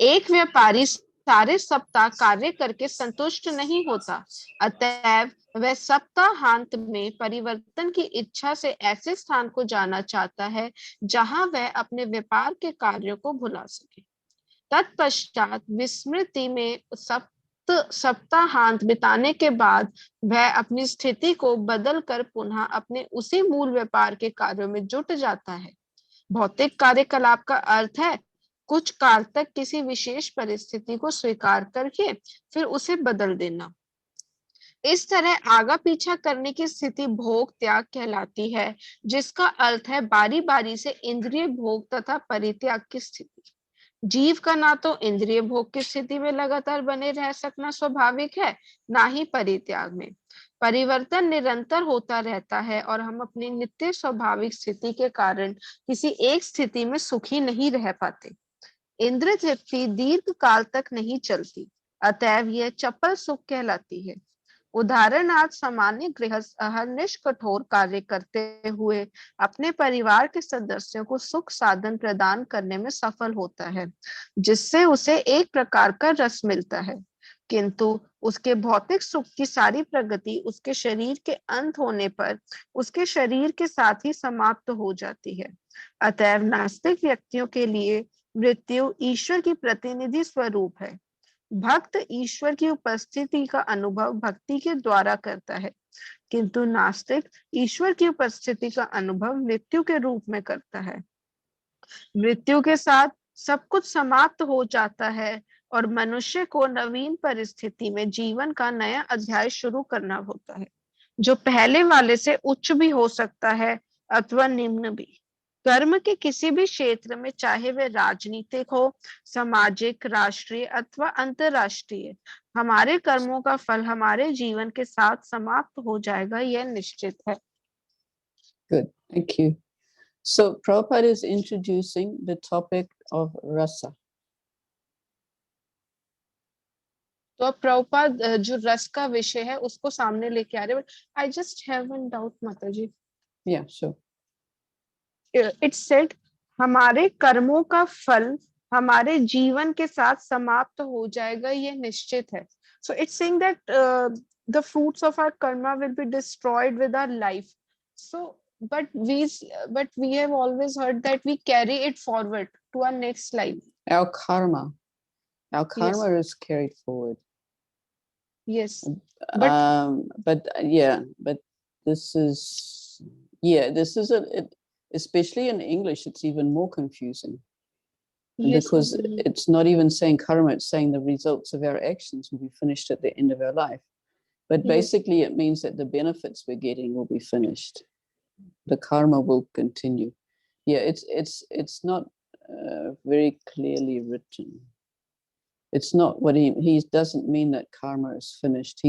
एक व्यापारी सारे सप्ताह कार्य करके संतुष्ट नहीं होता, अतएव वह सप्ताहांत में परिवर्तन की इच्छा से ऐसे स्थान को जाना चाहता है जहां वह अपने व्यापार के कार्यों को भुला सके। तत्पश्चात विस्मृति में सप्ताहांत बिताने के बाद वह अपनी स्थिति को बदल कर पुनः अपने उसी मूल व्यापार के कार्यों में जुट जाता है। भौतिक कार्यकलाप का अर्थ है कुछ काल तक किसी विशेष परिस्थिति को स्वीकार करके फिर उसे बदल देना। इस तरह आगा पीछा करने की स्थिति भोग त्याग कहलाती है, जिसका अर्थ है बारी बारी से इंद्रिय भोग तथा परित्याग की स्थिति। जीव का ना तो इंद्रिय भोग की स्थिति में लगातार बने रह सकना स्वाभाविक है, ना ही परित्याग में। परिवर्तन निरंतर होता रहता है और हम अपनी नित्य स्वाभाविक स्थिति के कारण किसी एक स्थिति में सुखी नहीं रह पाते। इंद्रिय तृप्ति दीर्घ काल तक नहीं चलती, अतएव यह चपल सुख कहलाती है। उदाहरणार्थ सामान्य गृहस्थ अहर्निश कठोर कार्य करते हुए अपने परिवार के सदस्यों को सुख साधन प्रदान करने में सफल होता है, जिससे उसे एक प्रकार का रस मिलता है, किंतु उसके भौतिक सुख की सारी प्रगति उसके शरीर के अंत होने पर उसके शरीर के साथ ही समाप्त हो जाती है। अतएव नास्तिक व्यक्तियों के लिए मृत्यु ईश्वर की प्रतिनिधि स्वरूप है। भक्त ईश्वर की उपस्थिति का अनुभव भक्ति के द्वारा करता है, किंतु नास्तिक ईश्वर की उपस्थिति का अनुभव मृत्यु के रूप में करता है। मृत्यु के साथ सब कुछ समाप्त हो जाता है और मनुष्य को नवीन परिस्थिति में जीवन का नया अध्याय शुरू करना होता है, जो पहले वाले से उच्च भी हो सकता है अथवा निम्न भी। कर्म के किसी भी क्षेत्र में, चाहे वे राजनीतिक हो, सामाजिक, राष्ट्रीय अथवा अंतरराष्ट्रीय, हमारे कर्मों का फल हमारे जीवन के साथ समाप्त हो जाएगा, यह निश्चित है। Good, thank you. So Prabhupada is introducing the topic of rasa. तो अब प्रभुपाद जो रस का विषय है उसको सामने लेके आ रहे हैं। I just have one doubt माता जी। Yeah, sure. इट सेड हमारे कर्मों का फल हमारे जीवन के साथ समाप्त हो जाएगा, यह निश्चित है। So it's saying that the fruits of our karma will be destroyed with our life. So but we have always heard that we carry it forward to our next life. Our karma is carried forward. Yes. But this is especially in English, it's even more confusing. Yes, because it's not even saying karma, it's saying the results of our actions will be finished at the end of our life. But basically it means that the benefits we're getting will be finished. The karma will continue. Yeah, it's not very clearly written. It's not what he doesn't mean that karma is finished.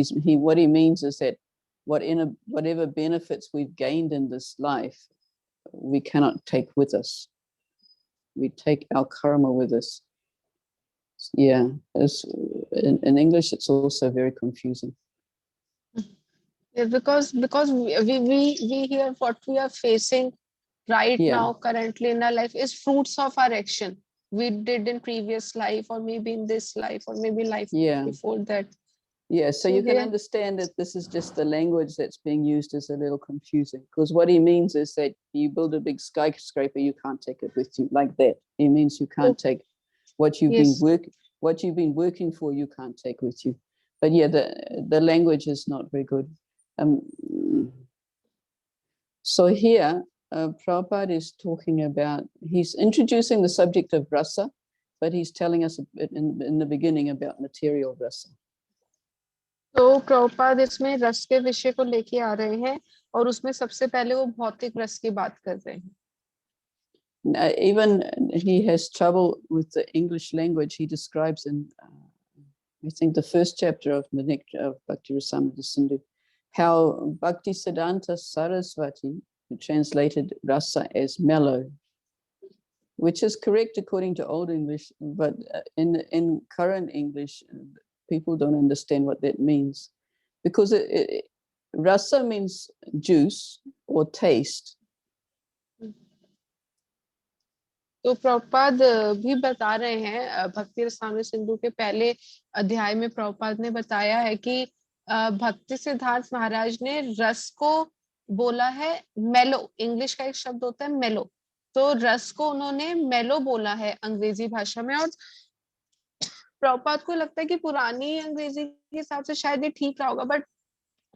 What he means is that whatever benefits we've gained in this life, we cannot take with us. We take our karma with us. Yeah, in English, it's also very confusing. Yeah, because we hear what we are facing right Yeah. now currently in our life is fruits of our action we did in previous life, or maybe in this life, or maybe life Yeah. before that. Yeah, so So you can here- understand that this is just the language that's being used is a little confusing, because what he means is that you build a big skyscraper, you can't take it with you like that. He means you can't take what you've Yes. been working for, you can't take with you. But yeah, the language is not very good. So here, Prabhupada is talking about, he's introducing the subject of rasa, but he's telling us a bit in the beginning about material rasa. तो प्रभुपाद इसमें रस के विषय को लेके आ रहे हैं और उसमें सबसे पहले वो भौतिक रस की बात कर रहे हैं. Even he has trouble with the English language. He describes in, I think, the first chapter of the Nectar of Bhakti Rasamrita Sindhu, how Bhakti Siddhanta Saraswati translated rasa as mellow, which is correct according to Old English, but in current English, people don't understand what that means, because rasa means juice or taste. तो प्रभुपाद भी बता रहे हैं, भक्ति रसामृत सिंधु के पहले अध्याय में प्रभुपाद ने बताया है कि भक्ति सिद्धार्थ महाराज ने रस को बोला है मेलो. इंग्लिश का एक शब्द होता है मेलो, तो रस को उन्होंने मेलो बोला है अंग्रेजी भाषा में. और प्रभुपाद को लगता है कि पुरानी अंग्रेजी के हिसाब से शायद ये ठीक रहा होगा, बट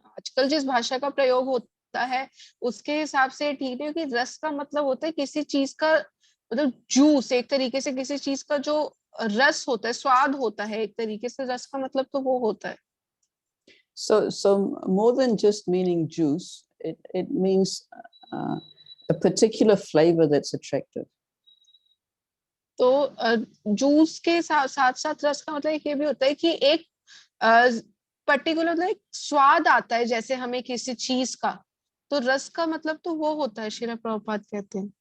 आजकल जिस भाषा का प्रयोग होता है उसके हिसाब से ठीक है, क्योंकि रस का मतलब होता है किसी चीज का, मतलब जूस, एक तरीके से किसी चीज का जो रस होता है, स्वाद होता है, एक तरीके से रस का मतलब तो वो होता है. So more than just meaning juice, it means a particular flavor that's attractive. तो जूस के साथ साथ रस का मतलब ये भी होता है कि एक पर्टिकुलर मतलब स्वाद आता है जैसे हमें किसी चीज का, तो रस का मतलब तो वो होता है, श्रील प्रभुपाद कहते हैं.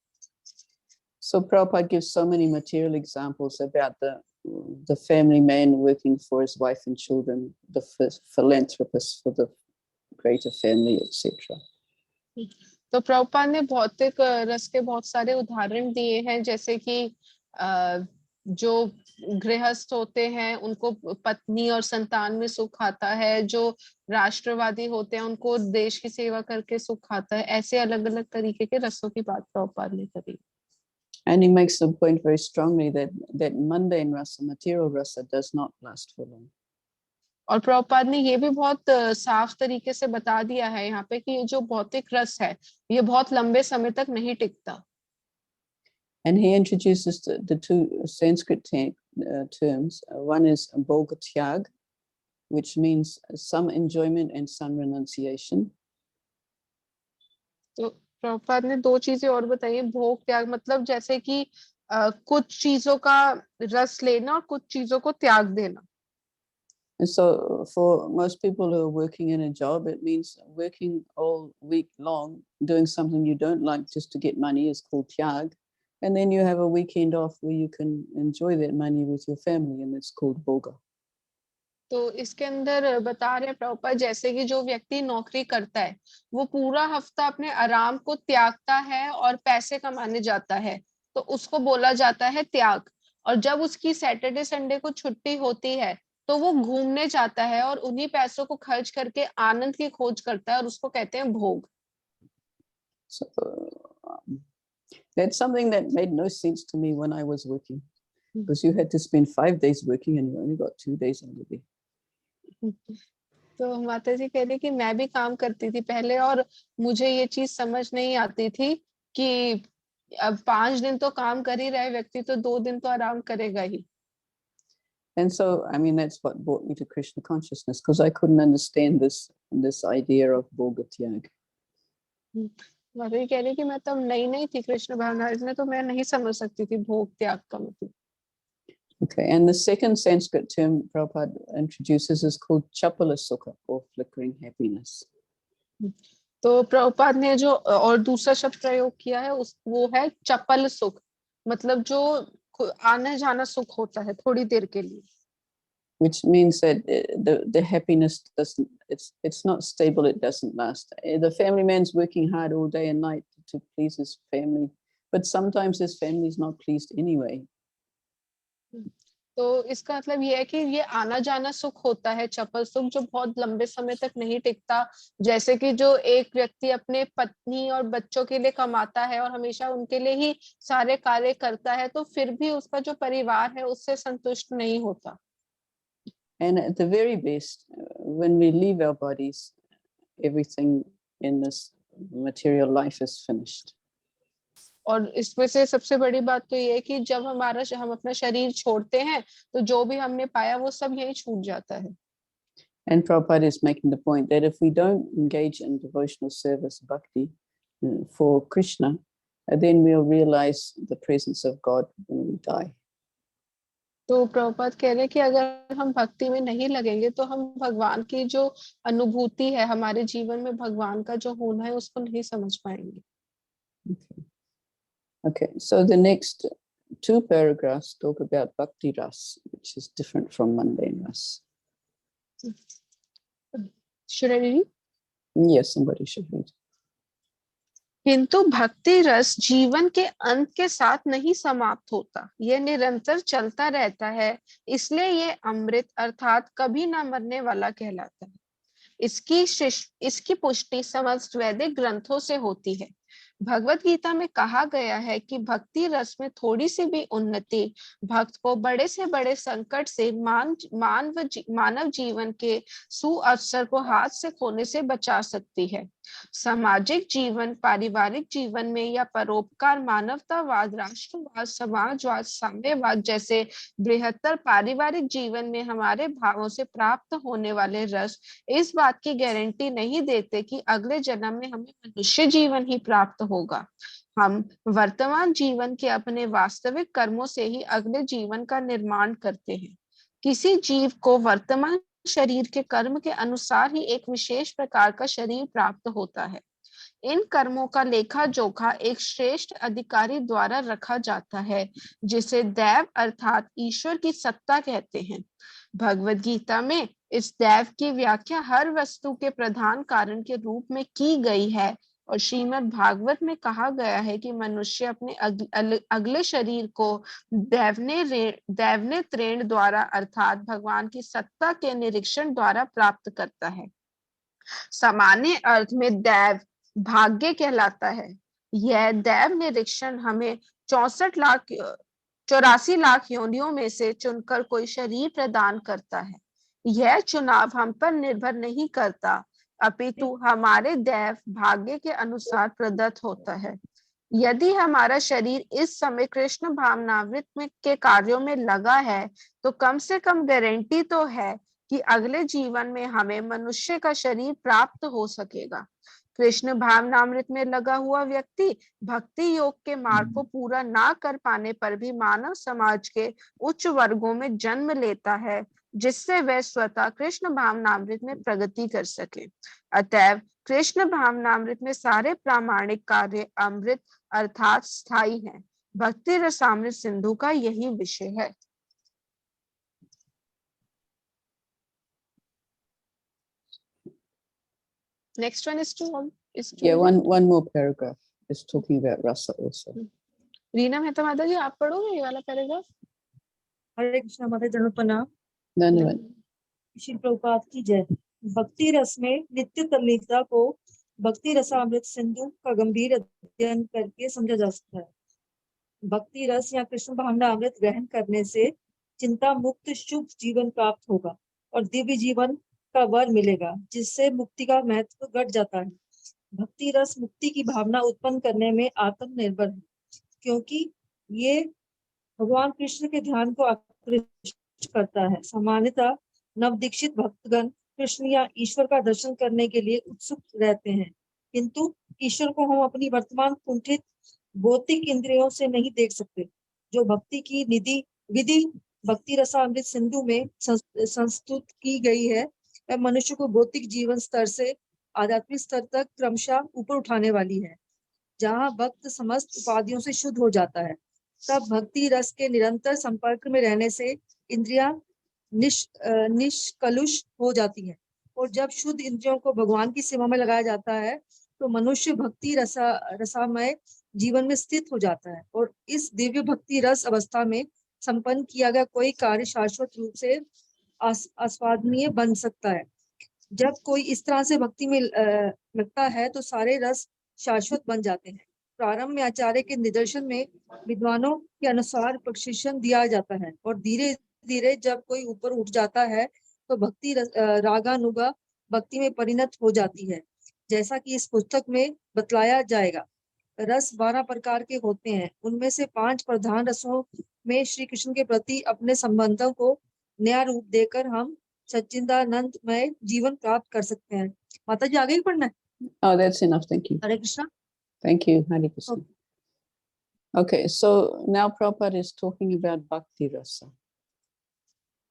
So Prabhupada gives so many material examples about the family man working for his wife and children, the philanthropist for the greater family, etc. तो प्रभुपाद ने भौतिक रस के बहुत सारे उदाहरण दिए हैं, जैसे कि जो गृहस्थ होते हैं उनको पत्नी और संतान में सुख आता है, जो राष्ट्रवादी होते हैं उनको देश की सेवा करके सुख आता है. ऐसे अलग अलग तरीके के रसों की बात प्रभुपाद ने करी. And he makes the point very strongly that mundane rasa, material rasa, does not last for long. और प्रभुपाद ने ये भी बहुत साफ तरीके से बता दिया है यहाँ पे कि ये जो भौतिक रस है ये बहुत लंबे समय तक नहीं टिकता. And he introduces the two Sanskrit terms. One is bhoga tyag, which means some enjoyment and some renunciation. तो प्रभुपाद ने दो चीजें और बताई. भोग त्याग मतलब जैसे कि कुछ चीजों का रस लेना और कुछ चीजों को त्याग देना. And so for most people who are working in a job, it means working all week long, doing something you don't like just to get money is called tyag. And then you have a weekend off where you can enjoy that money with your family, and it's called bhoga. तो इसके अंदर बता रहे हैं प्रभुपाद, जैसे कि जो व्यक्ति नौकरी करता है वो पूरा हफ्ता अपने आराम को त्यागता है और पैसे कमाने जाता है, तो उसको बोला जाता है त्याग. और जब उसकी सैटरडे संडे को छुट्टी होती है तो वो घूमने जाता है और उन्हीं पैसों को खर्च करके आनंद की खोज करता है और उसको कहते हैं भोग. So that's something that made no sense to me when I was working, because you had to spend 5 days working and you only got 2 days holiday. तो माता जी कह रही कि मैं भी काम करती थी पहले और मुझे ये चीज समझ नहीं आती थी कि अब 5 दिन तो काम कर ही रहे व्यक्ति, तो 2 दिन तो आराम करेगा ही. And so, I mean, that's what brought me to Krishna consciousness, because I couldn't understand this idea of bhoga tyag. माधुरी कह रही कि मैं तब नई थी कृष्ण भावनामृत में, तो मैं नहीं समझ सकती थी भोग त्याग का मतलब। Okay, and the second Sanskrit term Prabhupada introduces is called Chapala Sukha, or flickering happiness. तो प्रभुपाद ने जो और दूसरा शब्द प्रयोग किया है वो है चपल सुख, मतलब जो आने जाना सुख होता है थोड़ी देर के लिए। Which means that the happiness doesn't, it's not stable, it doesn't last. The family man's working hard all day and night to please his family, but sometimes his family is not pleased anyway. तो इसका मतलब ये है कि ये आना जाना सुख होता है चपल सुख, जो बहुत लंबे समय तक नहीं टिकता। जैसे कि जो एक व्यक्ति अपने पत्नी और बच्चों के लिए कमाता है और हमेशा उनके लिए ही सारे कार्य करता है, तो फिर भी उसका जो परिवार है उससे संतुष्ट नहीं होता। And at the very best, when we leave our bodies, everything in this material life is finished. और इसमें से सबसे बड़ी बात तो ये है कि जब हम अपना शरीर छोड़ते हैं तो जो भी हमने पाया वो सब यहीं छूट जाता है। And Prabhupada is making the point that if we don't engage in devotional service, bhakti, for Krishna, then we'll realize the presence of God when we die. तो प्रभुपाद कह रहे हैं कि अगर हम भक्ति में नहीं लगेंगे तो हम भगवान की जो अनुभूति है हमारे जीवन में, भगवान का जो होना है उसको नहीं समझ पाएंगे। Okay, so the next two paragraphs talk about bhakti ras, which is different from mundane ras. Should I read? Yes, somebody should read. किंतु भक्ति रस जीवन के अंत के साथ नहीं समाप्त होता, यह निरंतर चलता रहता है, इसलिए ये अमृत अर्थात कभी ना मरने वाला कहलाता है। इसकी पुष्टि समस्त वैदिक ग्रंथों से होती है। भगवत गीता में कहा गया है कि भक्ति रस में थोड़ी सी भी उन्नति भक्त को बड़े से बड़े संकट से मानव जीवन के सुअवसर को हाथ से खोने से बचा सकती है। सामाजिक जीवन, पारिवारिक जीवन में या परोपकार, मानवतावाद, राष्ट्रवाद, समाजवाद, साम्यवाद जैसे बृहत्तर पारिवारिक जीवन में हमारे भावों से प्राप्त होने वाले रस इस बात की गारंटी नहीं देते कि अगले जन्म में हमें मनुष्य जीवन ही प्राप्त होगा। हम वर्तमान जीवन के अपने वास्तविक कर्मों से ही अगले जीवन का निर्माण करते हैं। किसी जीव को वर्तमान शरीर के कर्म के अनुसार ही एक विशेष प्रकार का शरीर प्राप्त होता है। इन कर्मों का लेखा जोखा एक श्रेष्ठ अधिकारी द्वारा रखा जाता है, जिसे दैव अर्थात ईश्वर की सत्ता कहते हैं। भगवत गीता में इस दैव की व्याख्या हर वस्तु के प्रधान कारण के रूप में की गई है और श्रीमद् भागवत में कहा गया है कि मनुष्य अपने अगले शरीर को दैवने त्रेण द्वारा अर्थात भगवान की सत्ता के निरीक्षण द्वारा प्राप्त करता है। सामान्य अर्थ में दैव भाग्य कहलाता है। यह दैव निरीक्षण हमें 84 लाख योनियों में से चुनकर कोई शरीर प्रदान करता है। यह चुनाव हम पर निर्भर नहीं करता, अपितु हमारे दैव भाग्य के अनुसार प्रदत्त होता है। यदि हमारा शरीर इस समय कृष्ण भावनामृत में के कार्यों में लगा है तो कम से कम गारंटी तो है कि अगले जीवन में हमें मनुष्य का शरीर प्राप्त हो सकेगा। कृष्ण भावनामृत में लगा हुआ व्यक्ति भक्ति योग के मार्ग को पूरा ना कर पाने पर भी मानव समाज के उच्च वर्गों में जन्म लेता है, जिससे वह स्वतः कृष्ण भावनामृत में प्रगति कर सके। अतएव कृष्ण भावनामृत में सारे प्रामाणिक कार्य अमृत अर्थात स्थायी हैं। भक्ति रसामृत सिंधु का यही विषय है। Next one is to Yeah, one more paragraph is talking about rasa also. Reena Mehta माता जी, आप पढ़ोगे ये वाला पैराग्राफ? हरे कृष्णा माता जनों प्रणाम। धन्यवाद। श्री प्रभुपाद की जय। भक्ति रस में नित्य तल्लीनता को भक्ति रसामृत सिंधु का गंभीर अध्ययन करके समझा जा सकता है। भक्ति रस या कृष्ण भावना अमृत ग्रहण करने से चिंता मुक्त शुभ जीवन प्राप्त होगा और दिव्य जीवन का वर मिलेगा, जिससे मुक्ति का महत्व घट जाता है। भक्ति रस मुक्ति की भावना उत्पन्न करने में आत्मनिर्भर है, क्योंकि ये भगवान कृष्ण के ध्यान को आकृष्ट करता है। सामान्यतः नवदीक्षित भक्तगण कृष्ण या ईश्वर का दर्शन करने के लिए उत्सुक रहते हैं, किंतु ईश्वर को हम अपनी वर्तमान कुंठित भौतिक इंद्रियों से नहीं देख सकते। जो भक्ति की निधि विधि भक्ति रसामृत सिंधु में संस्तुत की गई है, वह मनुष्य को भौतिक जीवन स्तर से आध्यात्मिक स्तर तक क्रमशः ऊपर उठाने वाली है। जहाँ भक्त समस्त उपाधियों से शुद्ध हो जाता है, तब भक्ति रस के निरंतर संपर्क में रहने से इंद्रियां निष्कलुष हो जाती हैं, और जब शुद्ध इंद्रियों को भगवान की सेवा में लगाया जाता है तो मनुष्य भक्ति रसामय जीवन में स्थित हो जाता है, और इस दिव्य भक्ति रस अवस्था में संपन्न किया गया कोई कार्य शाश्वत रूप से आस्वादनीय बन सकता है। जब कोई इस तरह से भक्ति में लगता है तो सारे रस शाश्वत बन जाते हैं। प्रारंभ में आचार्य के निदर्शन में विद्वानों के अनुसार प्रशिक्षण दिया जाता है, और धीरे धीरे जब कोई ऊपर उठ जाता है तो भक्ति रागानुगा भक्ति में परिणत हो जाती है, जैसा कि इस पुस्तक में बतलाया जाएगा। रस 12 प्रकार के होते हैं। उनमें से 5 प्रधान रसों में श्री कृष्ण के प्रति अपने संबंधों को नया रूप देकर हम सच्चिदानंदमय जीवन प्राप्त कर सकते हैं। माता जी आगे ही पढ़ना है? Oh, that's enough. Thank you. Hare Krishna. Thank you, Hare Krishna. Okay, so now Prabhupada is talking about Bhakti Rasa.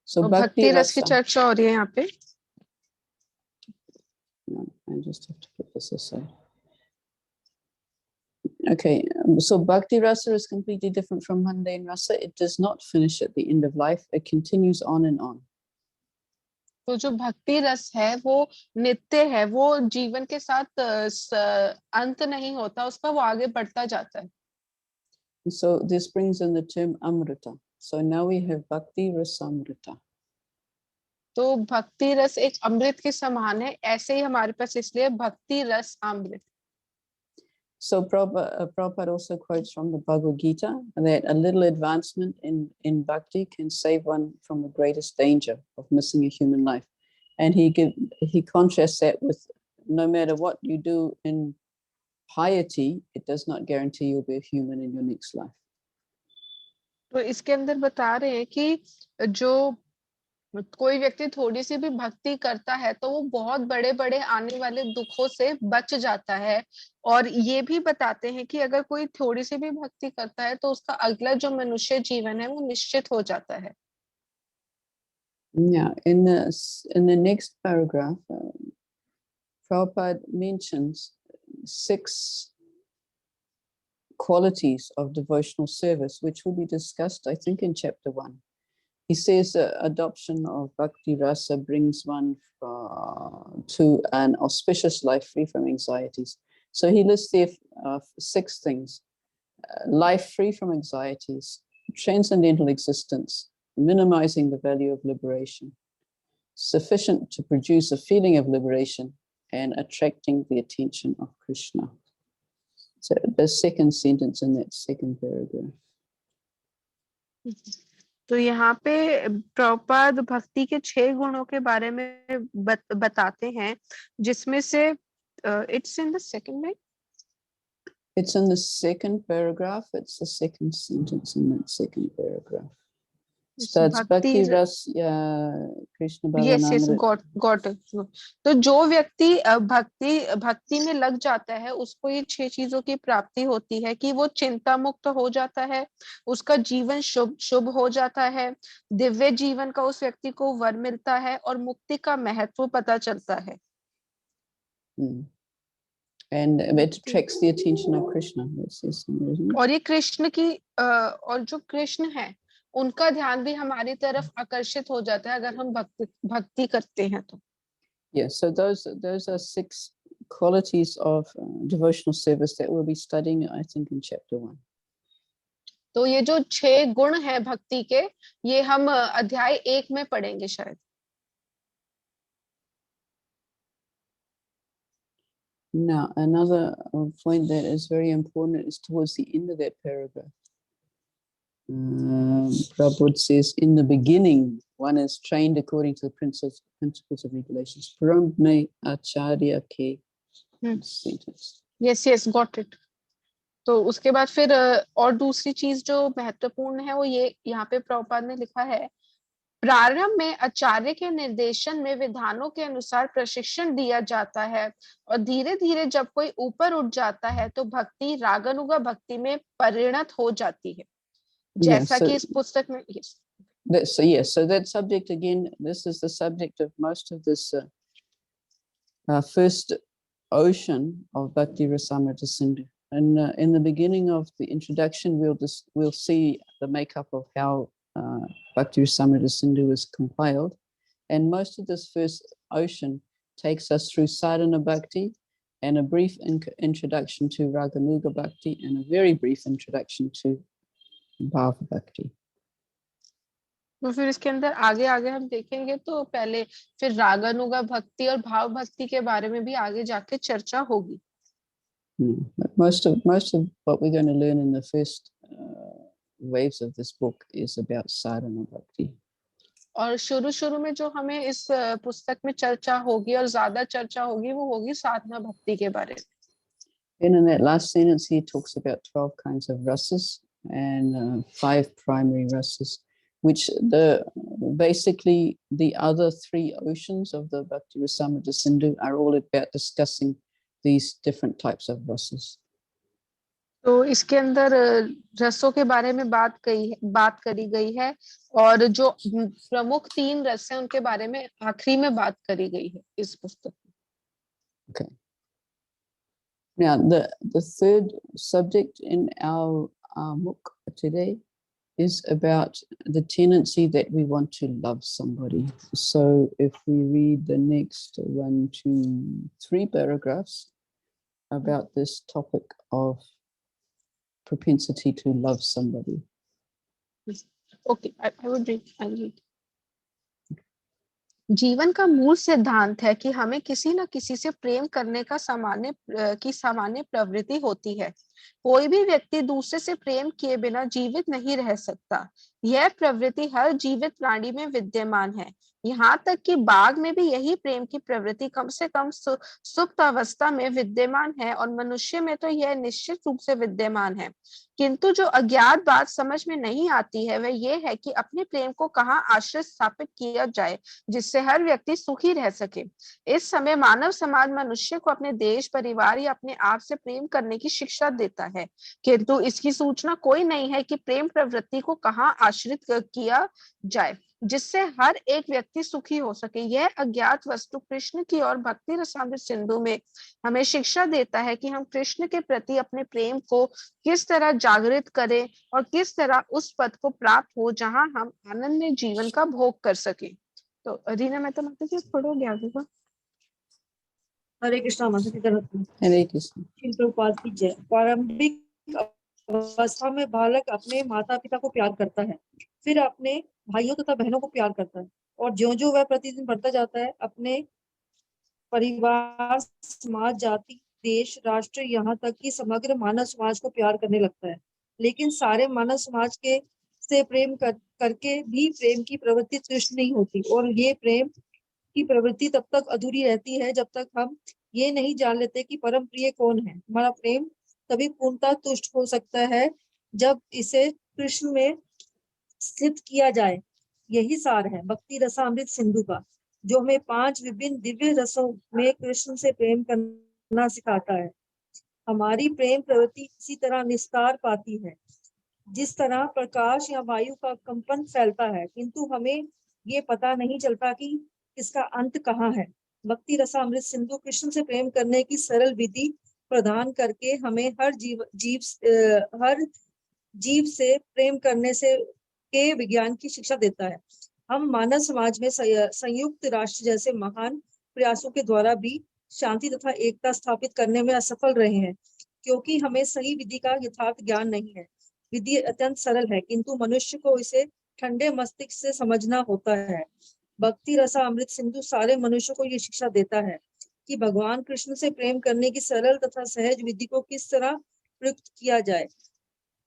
So भक्ति रस की Rasa. चर्चा हो रही है यहाँ पे। No, I just have to put this aside. Okay, so Bhakti Rasa is completely different from mundane Rasa. It does not finish at the end of life. It continues on and on. तो जो भक्ति रस है वो नित्य है, वो जीवन के साथ अंत नहीं होता उसका, वो आगे बढ़ता जाता है। So this brings in the term Amrita. So now we have Bhakti Rasamrita. तो भक्ति रस एक अमृत के समान है, ऐसे ही हमारे पास इसलिए भक्ति रस अमृत। So Prabhupada also quotes from the Bhagavad Gita that a little advancement in bhakti can save one from the greatest danger of missing a human life. And he contrasts that with no matter what you do in piety, it does not guarantee you'll be a human in your next life. तो इसके अंदर बता रहे हैं कि जो कोई व्यक्ति थोड़ी सी भी भक्ति करता है तो वो बहुत बड़े बड़े आने वाले दुखों से बच जाता है, और ये भी बताते हैं कि अगर कोई थोड़ी सी भी भक्ति करता है तो उसका अगला जो मनुष्य जीवन है वो निश्चित हो जाता है। Yeah, in the next paragraph, Prabhupada mentions 6 qualities of devotional service, which will be discussed, I think, in chapter 1. He says adoption of Bhakti Rasa brings one to an auspicious life free from anxieties. So he lists there 6 things: life free from anxieties, transcendental existence, minimizing the value of liberation, sufficient to produce a feeling of liberation, and attracting the attention of Krishna. So the second sentence in that second paragraph. तो यहाँ पे प्रभुपाद भक्ति के 6 गुणों के बारे में बताते हैं, जिसमें से it's in the second, right? It's in the second paragraph. It's the second sentence in that second paragraph. Starts Bhakti Ras Krishna Bhavanamrita. Yes, got it. तो जो व्यक्ति भक्ति में लग जाता है उसको ये 6 चीजों की प्राप्ति होती है कि वो चिंता मुक्त हो जाता है, उसका जीवन शुभ हो जाता है, दिव्य जीवन का उस व्यक्ति को वर मिलता है, और मुक्ति का महत्व पता चलता है। And it attracts the attention of Krishna. और ये कृष्ण की और जो कृष्ण है उनका ध्यान भी हमारी तरफ आकर्षित हो जाता है अगर हम भक्ति करते हैं तो। Yes, so those are 6 qualities of devotional service that we'll be studying, I think, in chapter 1. तो ये जो 6 गुण है भक्ति के, ये हम अध्याय 1 में पढ़ेंगे शायद। Now, another point that is very important is towards the end of that paragraph. Prabhupada says, in the beginning, one is trained according to the principles of regulations. Brahma Acharya ke sentence. Yes, got it. तो उसके बाद फिर और दूसरी चीज जो महत्वपूर्ण है वो ये यहाँ पे प्रभुपाद ने लिखा है प्रारंभ में आचार्य के निर्देशन में विधानों के अनुसार प्रशिक्षण दिया जाता है और धीरे धीरे जब कोई ऊपर उठ जाता है तो भक्ति रागानुगा भक्ति में परिणत हो जाती है, जैसा so कि इस पुस्तक में so that subject again, this is the subject of most of this first ocean of Bhakti Rasamrita Sindhu. And in the beginning of the introduction, we'll see the makeup of how Bhakti Rasamrita Sindhu was compiled. And most of this first ocean takes us through Sadhana Bhakti and a brief introduction to Raganuga Bhakti and a very brief introduction to Bhava Bhakti. तो फिर इसके अंदर आगे आगे हम देखेंगे तो पहले फिर रागानुगा भक्ति और भाव भक्ति के बारे में भी आगे जाके चर्चा होगी. But most of what we're going to learn in the first waves of this book is about sadhana bhakti. और शुरू में जो हमें इस पुस्तक में चर्चा होगी और ज्यादा चर्चा होगी वो होगी साधना भक्ति के बारे में. And in that last sentence he talks about 12 kinds of rasas and 5 primary rasas, which basically the other 3 oceans of the Bhakti Rasamrita Sindhu are all about discussing these different types of rasas. तो इसके अंदर रसों के बारे में बात करी गई है और जो प्रमुख 3 रस हैं उनके बारे में आखिरी में बात करी गई है इस पुस्तक में. Okay. Now the third subject in our book today is about the tendency that we want to love somebody. So if we read the next 1, 2, 3 paragraphs about this topic of propensity to love somebody. Okay, I would read. I'll read. जीवन का मूल सिद्धांत है कि हमें किसी न किसी से प्रेम करने का सामान्य प्रवृत्ति होती है. कोई भी व्यक्ति दूसरे से प्रेम किए बिना जीवित नहीं रह सकता. यह प्रवृत्ति हर जीवित प्राणी में विद्यमान है. यहाँ तक कि बाघ में भी यही प्रेम की प्रवृत्ति कम से कम सुप्त अवस्था में विद्यमान है और मनुष्य में तो यह निश्चित रूप से विद्यमान है. किंतु जो अज्ञात बात समझ में नहीं आती है वह यह है कि अपने प्रेम को कहाँ आश्रय स्थापित किया जाए जिससे हर व्यक्ति सुखी रह सके. इस समय मानव समाज मनुष्य को अपने देश, परिवार या अपने आप से प्रेम करने की शिक्षा देता है, किंतु इसकी सूचना कोई नहीं है कि प्रेम प्रवृत्ति को कहाँ आश्रित किया जाए जिससे हर एक व्यक्ति सुखी हो सके. यह अज्ञात वस्तु कृष्ण की और भक्ति रसामृत सिंधु में हमें शिक्षा देता है कि हम कृष्ण के प्रति अपने प्रेम को किस तरह जागृत करें और किस तरह उस पद को प्राप्त हो जहां हम आनंद में जीवन का भोग कर सके. तो रीना मेहता माता जी पढ़ोगे आगे का. हरे कृष्णा माता की तरफ Hare Krishna. श्रील प्रभुपाद की जय. प्रारंभिक अवस्था में बालक अपने माता पिता को प्यार करता है, फिर अपने भाइयों तथा बहनों को प्यार करता है और ज्यों-ज्यों वह प्रतिदिन बढ़ता जाता है अपने परिवार, समाज, जाति, देश, राष्ट्र, यहाँ तक कि समग्र मानव समाज को प्यार करने लगता है. लेकिन सारे मानव समाज के से प्रेम करके भी प्रेम की प्रवृत्ति तुष्ट नहीं होती और ये प्रेम की प्रवृत्ति तब तक अधूरी रहती है जब तक हम ये नहीं जान लेते कि परम प्रिय कौन है. हमारा प्रेम तभी पूर्णतः तुष्ट हो सकता है जब इसे कृष्ण में स्थित किया जाए. यही सार है भक्ति रसामृत सिंधु का, जो हमें 5 विभिन्न दिव्य रसों में कृष्ण से प्रेम करना सिखाता है. हमारी प्रेम प्रवृत्ति इसी तरह निस्तार पाती है जिस तरह प्रकाश या वायु का कंपन फैलता है, किंतु हमें ये पता नहीं चलता कि इसका अंत कहाँ है. भक्ति रसामृत सिंधु कृष्ण से प्रेम करने की सरल विधि प्रदान करके हमें हर जीव से प्रेम करने से के विज्ञान की शिक्षा देता है. हम मानव समाज में संयुक्त राष्ट्र जैसे महान प्रयासों के द्वारा भी शांति तथा एकता स्थापित करने में असफल रहे हैं क्योंकि हमें सही विधि का यथार्थ ज्ञान नहीं है. विधि अत्यंत सरल है किंतु मनुष्य को इसे ठंडे मस्तिष्क से समझना होता है. भक्ति रसा अमृत सिंधु सारे मनुष्यों को ये शिक्षा देता है कि भगवान कृष्ण से प्रेम करने की सरल तथा सहज विधि को किस तरह प्रयुक्त किया जाए.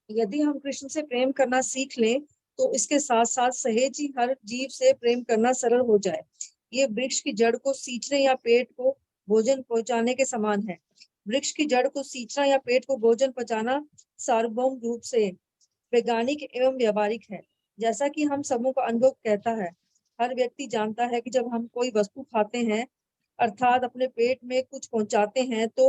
यदि हम कृष्ण से प्रेम करना सीख लें तो इसके साथ साथ सहज ही हर जीव से प्रेम करना सरल हो जाए. ये वृक्ष की जड़ को सींचने या पेट को भोजन पहुंचाने के समान है. वृक्ष की जड़ को सींचना या पेट को भोजन पहुंचाना सार्वभौम रूप से वैज्ञानिक एवं व्यावहारिक है. जैसा कि हम सबों का अनुभव कहता है, हर व्यक्ति जानता है कि जब हम कोई वस्तु खाते हैं अर्थात अपने पेट में कुछ पहुंचाते हैं तो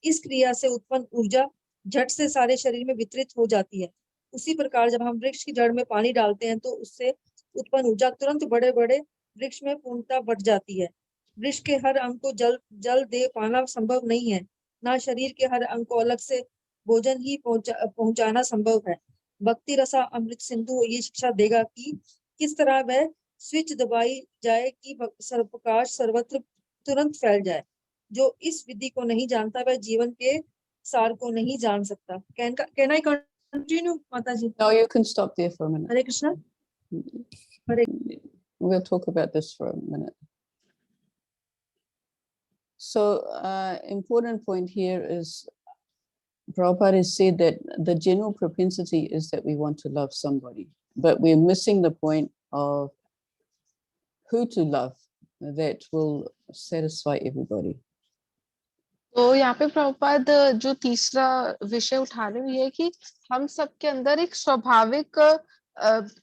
इस क्रिया से उत्पन्न ऊर्जा झट से सारे शरीर में वितरित हो जाती है। उसी प्रकार जब हम वृक्ष की जड़ में पानी डालते हैं तो उससे उत्पन्न ऊर्जा तुरंत बड़े बड़े वृक्ष में पूर्णतः बढ़ जाती है। वृक्ष के हर अंग को जल दे पाना संभव नहीं है, ना शरीर के हर अंग को अलग से भोजन ही पहुंचाना संभव है। भक्ति रसा अमृत सिंधु ये शिक्षा देगा कि किस तरह वह स्विच दबाई जाए कि प्रकाश सर्वत्र तुरंत फैल जाए। जो इस विधि को नहीं जानता वह जीवन के सार को नहीं जान सकता। Can I continue, Mataji? No, you can stop there for a minute. Hare Krishna. Hare We'll talk about this for a minute. So, important point here is Prabhupada has said that the general propensity is that we want to love somebody, but we're missing the point of who to love that will satisfy everybody. तो यहाँ पे प्रभुपाद जो तीसरा विषय उठा रहे हैं ये है कि हम सबके अंदर एक स्वाभाविक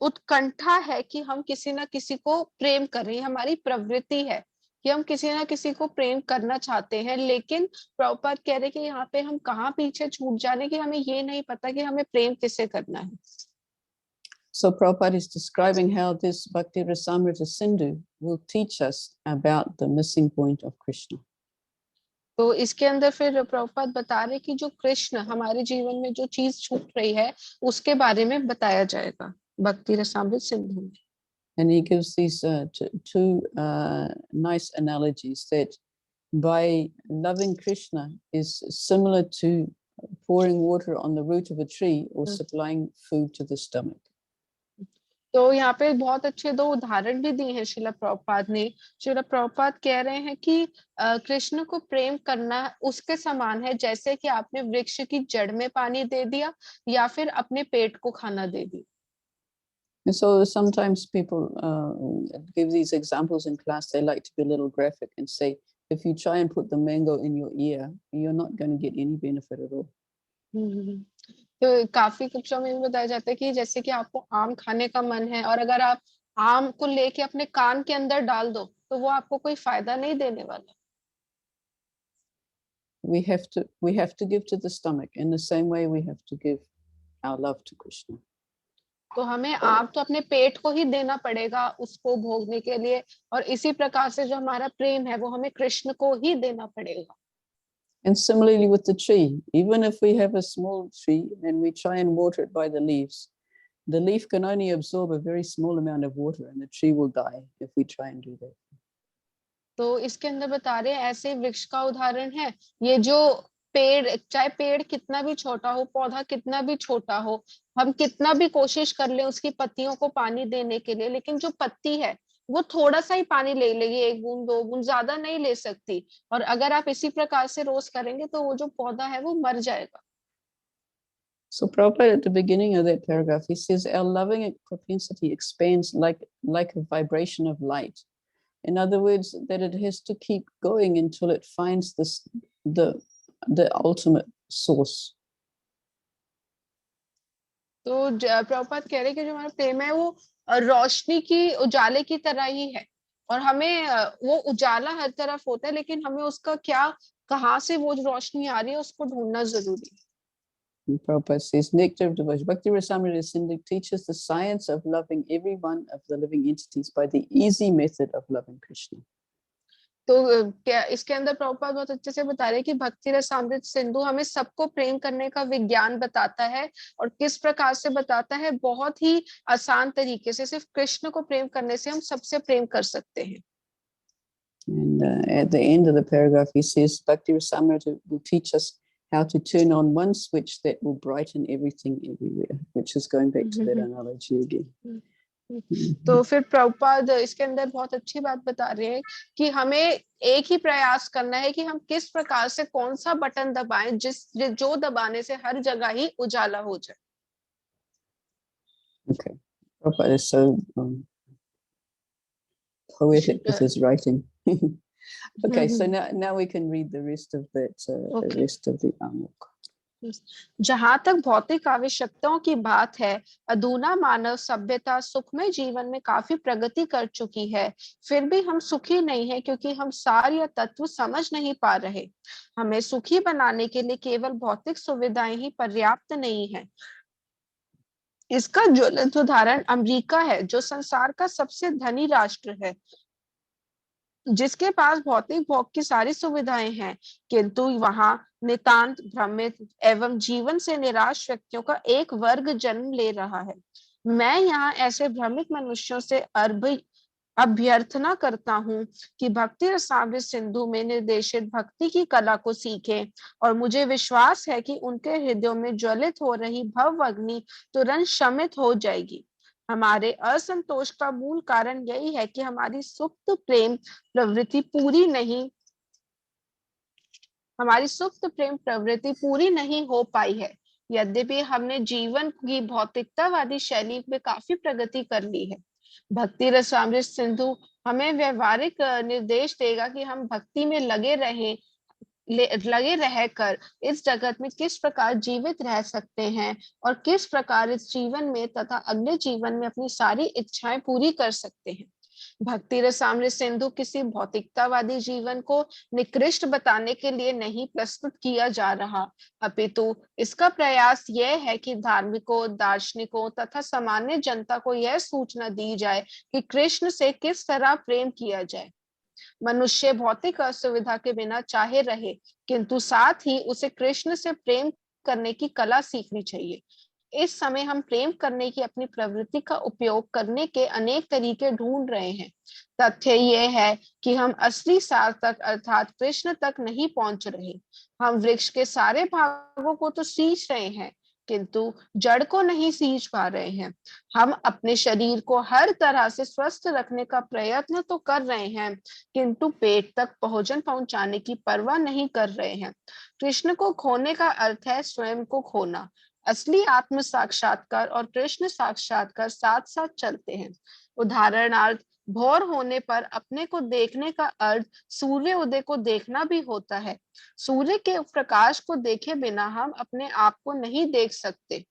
उत्कंठा है कि हम किसी ना किसी को प्रेम कर रहे हैं, हमारी प्रवृत्ति है कि हम किसी ना किसी को प्रेम करना चाहते हैं, लेकिन प्रभुपाद कह रहे हैं कि यहाँ पे हम कहाँ पीछे छूट जाने कि हमें ये नहीं पता कि हमें प्रेम किससे करना है। So Prabhupada is describing how this Bhakti Rasamrita Sindhu will teach us about the missing point of Krishna. तो इसके अंदर फिर प्रभुपाद बता रहे कि जो कृष्ण हमारे जीवन में जो चीज छूट रही है उसके बारे में बताया जाएगा भक्ति रसामृत सिंधु में। And he gives these two nice analogies that by loving Krishna is similar to pouring water on the root of a tree or supplying food to the stomach. तो यहाँ पे बहुत अच्छे दो उदाहरण भी दिए हैं शिला प्रभुपाद ने। शिला प्रभुपाद कह रहे हैं कि कृष्ण को प्रेम करना उसके समान है जैसे कि आपने वृक्ष की जड़ में पानी दे दिया या फिर अपने पेट को खाना दे दिया। So sometimes people give these examples in class. They like to be a little graphic and say, if you try and put the mango in your ear, you're not going to get any benefit at all. तो काफी कक्षाओं में भी बताया जाता है कि जैसे कि आपको आम खाने का मन है और अगर आप आम को लेके अपने कान के अंदर डाल दो तो वो आपको कोई फायदा नहीं देने वाला। We have to give to the stomach in the same way we have to give our love to Krishna. तो हमें आप तो अपने पेट को ही देना पड़ेगा उसको भोगने के लिए और इसी प्रकार से जो हमारा प्रेम है वो हमें कृष्ण को ही देना पड़ेगा। And similarly with the tree, even if we have a small tree and we try and water it by the leaf can only absorb a very small amount of water and the tree will die if we try and do that. तो इसके अंदर बता रहे हैं ऐसे वृक्ष का उदाहरण है ये जो पेड़, चाहे पेड़ कितना भी छोटा हो, पौधा कितना भी छोटा हो, हम कितना भी कोशिश कर ले उसकी पत्तियों को पानी देने के लिए, लेकिन जो पत्ती है वो थोड़ा सा ही पानी ले लेगी, 1 बूंद 2 बूंद, ज्यादा नहीं ले सकती। और अगर आप इसी प्रकार से रोज करेंगे तो वो जो पौधा है वो मर जाएगा। So Prabhupada at the beginning of that paragraph, he says our loving propensity expands like a vibration of light. In other words, that it has to keep going until it finds the ultimate source. तो प्रभुपाद कह रहे हैं कि जो हमारा प्रेम है वो रोशनी की उजाले की तरह ही है और हमें वो उजाला हर तरफ होता है लेकिन हमें उसका क्या कहाँ से वो रोशनी आ रही है उसको ढूंढना जरूरी है। Prabhupada says, Nectar of Devotion, Bhakti Rasamrita Sindhu teaches the science of loving every one of the living entities by the easy method of loving Krishna. तो क्या इसके अंदर प्रभुपाद बहुत अच्छे से बता रहे हैं कि भक्ति रसामृत सिंधु हमें सबको प्रेम करने का विज्ञान बताता है और किस प्रकार से बताता है, बहुत ही आसान तरीके से, सिर्फ कृष्ण को प्रेम करने से हम सबसे प्रेम कर सकते हैं। And at the end of the paragraph, he says, Bhakti Rasamrita will teach us how to turn on one switch that will brighten everything everywhere, which is going back to that analogy again. तो फिर प्रभुपाद इसके अंदर बहुत अच्छी बात बता रहे हैं कि हमें एक ही प्रयास करना है कि हम किस प्रकार से कौन सा बटन दबाएं जो दबाने से हर जगह ही उजाला हो जाए। Okay, Prabhupada is so poetic with his writing. Okay, so now we can read the rest of that, the rest of the Amuk. जहां तक भौतिक आवश्यकताओं की बात है, अधूना मानव सभ्यता सुखमय जीवन में काफी प्रगति कर चुकी है। फिर भी हम सुखी नहीं है क्योंकि हम सार या तत्व समझ नहीं पा रहे। हमें सुखी बनाने के लिए केवल भौतिक सुविधाएं ही पर्याप्त नहीं है। इसका ज्वलंत उदाहरण अमेरिका है, जो संसार का सबसे धनी राष्ट्र है, जिसके पास भौतिक भोग की सारी सुविधाएं हैं, किंतु वहां नितांत भ्रमित एवं जीवन से निराश व्यक्तियों का एक वर्ग जन्म ले रहा है। मैं यहाँ ऐसे भ्रमित मनुष्यों से अभ्यर्थना करता हूँ कि भक्ति रसामृत सिंधु में निर्देशित भक्ति की कला को सीखें, और मुझे विश्वास है कि उनके हृदयों में ज्वलित हो रही भव अग्नि तुरंत शमित हो जाएगी। हमारे असंतोष का मूल कारण यही है कि हमारी सुप्त प्रेम प्रवृत्ति पूरी नहीं हो पाई है। यद्यपि हमने जीवन की भौतिकतावादी शैली में काफी प्रगति कर ली है। भक्ति रसामृत सिंधु हमें व्यवहारिक निर्देश देगा कि हम भक्ति में लगे रहकर इस जगत में किस प्रकार जीवित रह सकते हैं, और किस प्रकार इस जीवन में तथा अगले जीवन में अपनी सारी इच्छाएं पूरी कर सकते हैं। भक्ति रसामृत सिंधु किसी भौतिकतावादी जीवन को निकृष्ट बताने के लिए नहीं प्रस्तुत किया जा रहा, अपितु इसका प्रयास यह है कि धार्मिकों, दार्शनिकों तथा सामान्य जनता को यह सूचना दी जाए कि कृष्ण से किस तरह प्रेम किया जाए। मनुष्य भौतिक असुविधा के बिना चाहे रहे, किंतु साथ ही उसे कृष्ण से प्रेम करने की कला सीखनी चाहिए। इस समय हम प्रेम करने की अपनी प्रवृत्ति का उपयोग करने के अनेक तरीके ढूंढ रहे हैं। तथ्य यह है कि हम असली सार तक अर्थात कृष्ण तक नहीं पहुंच रहे। हम वृक्ष के सारे भागों को तो सींच रहे हैं, किंतु जड़ को नहीं सींच पा रहे हैं। हम अपने शरीर को हर तरह से स्वस्थ रखने का प्रयत्न तो कर रहे हैं, किंतु पेट तक भोजन पहुंचाने की परवाह नहीं कर रहे हैं। कृष्ण को खोने का अर्थ है स्वयं को खोना। असली आत्म साक्षात्कार और कृष्ण साक्षात्कार साथ साथ चलते हैं। उदाहरणार्थ, भोर होने पर अपने को देखने का अर्थ सूर्य उदय को देखना भी होता है। सूर्य के प्रकाश को देखे बिना हम अपने आप को नहीं देख सकते।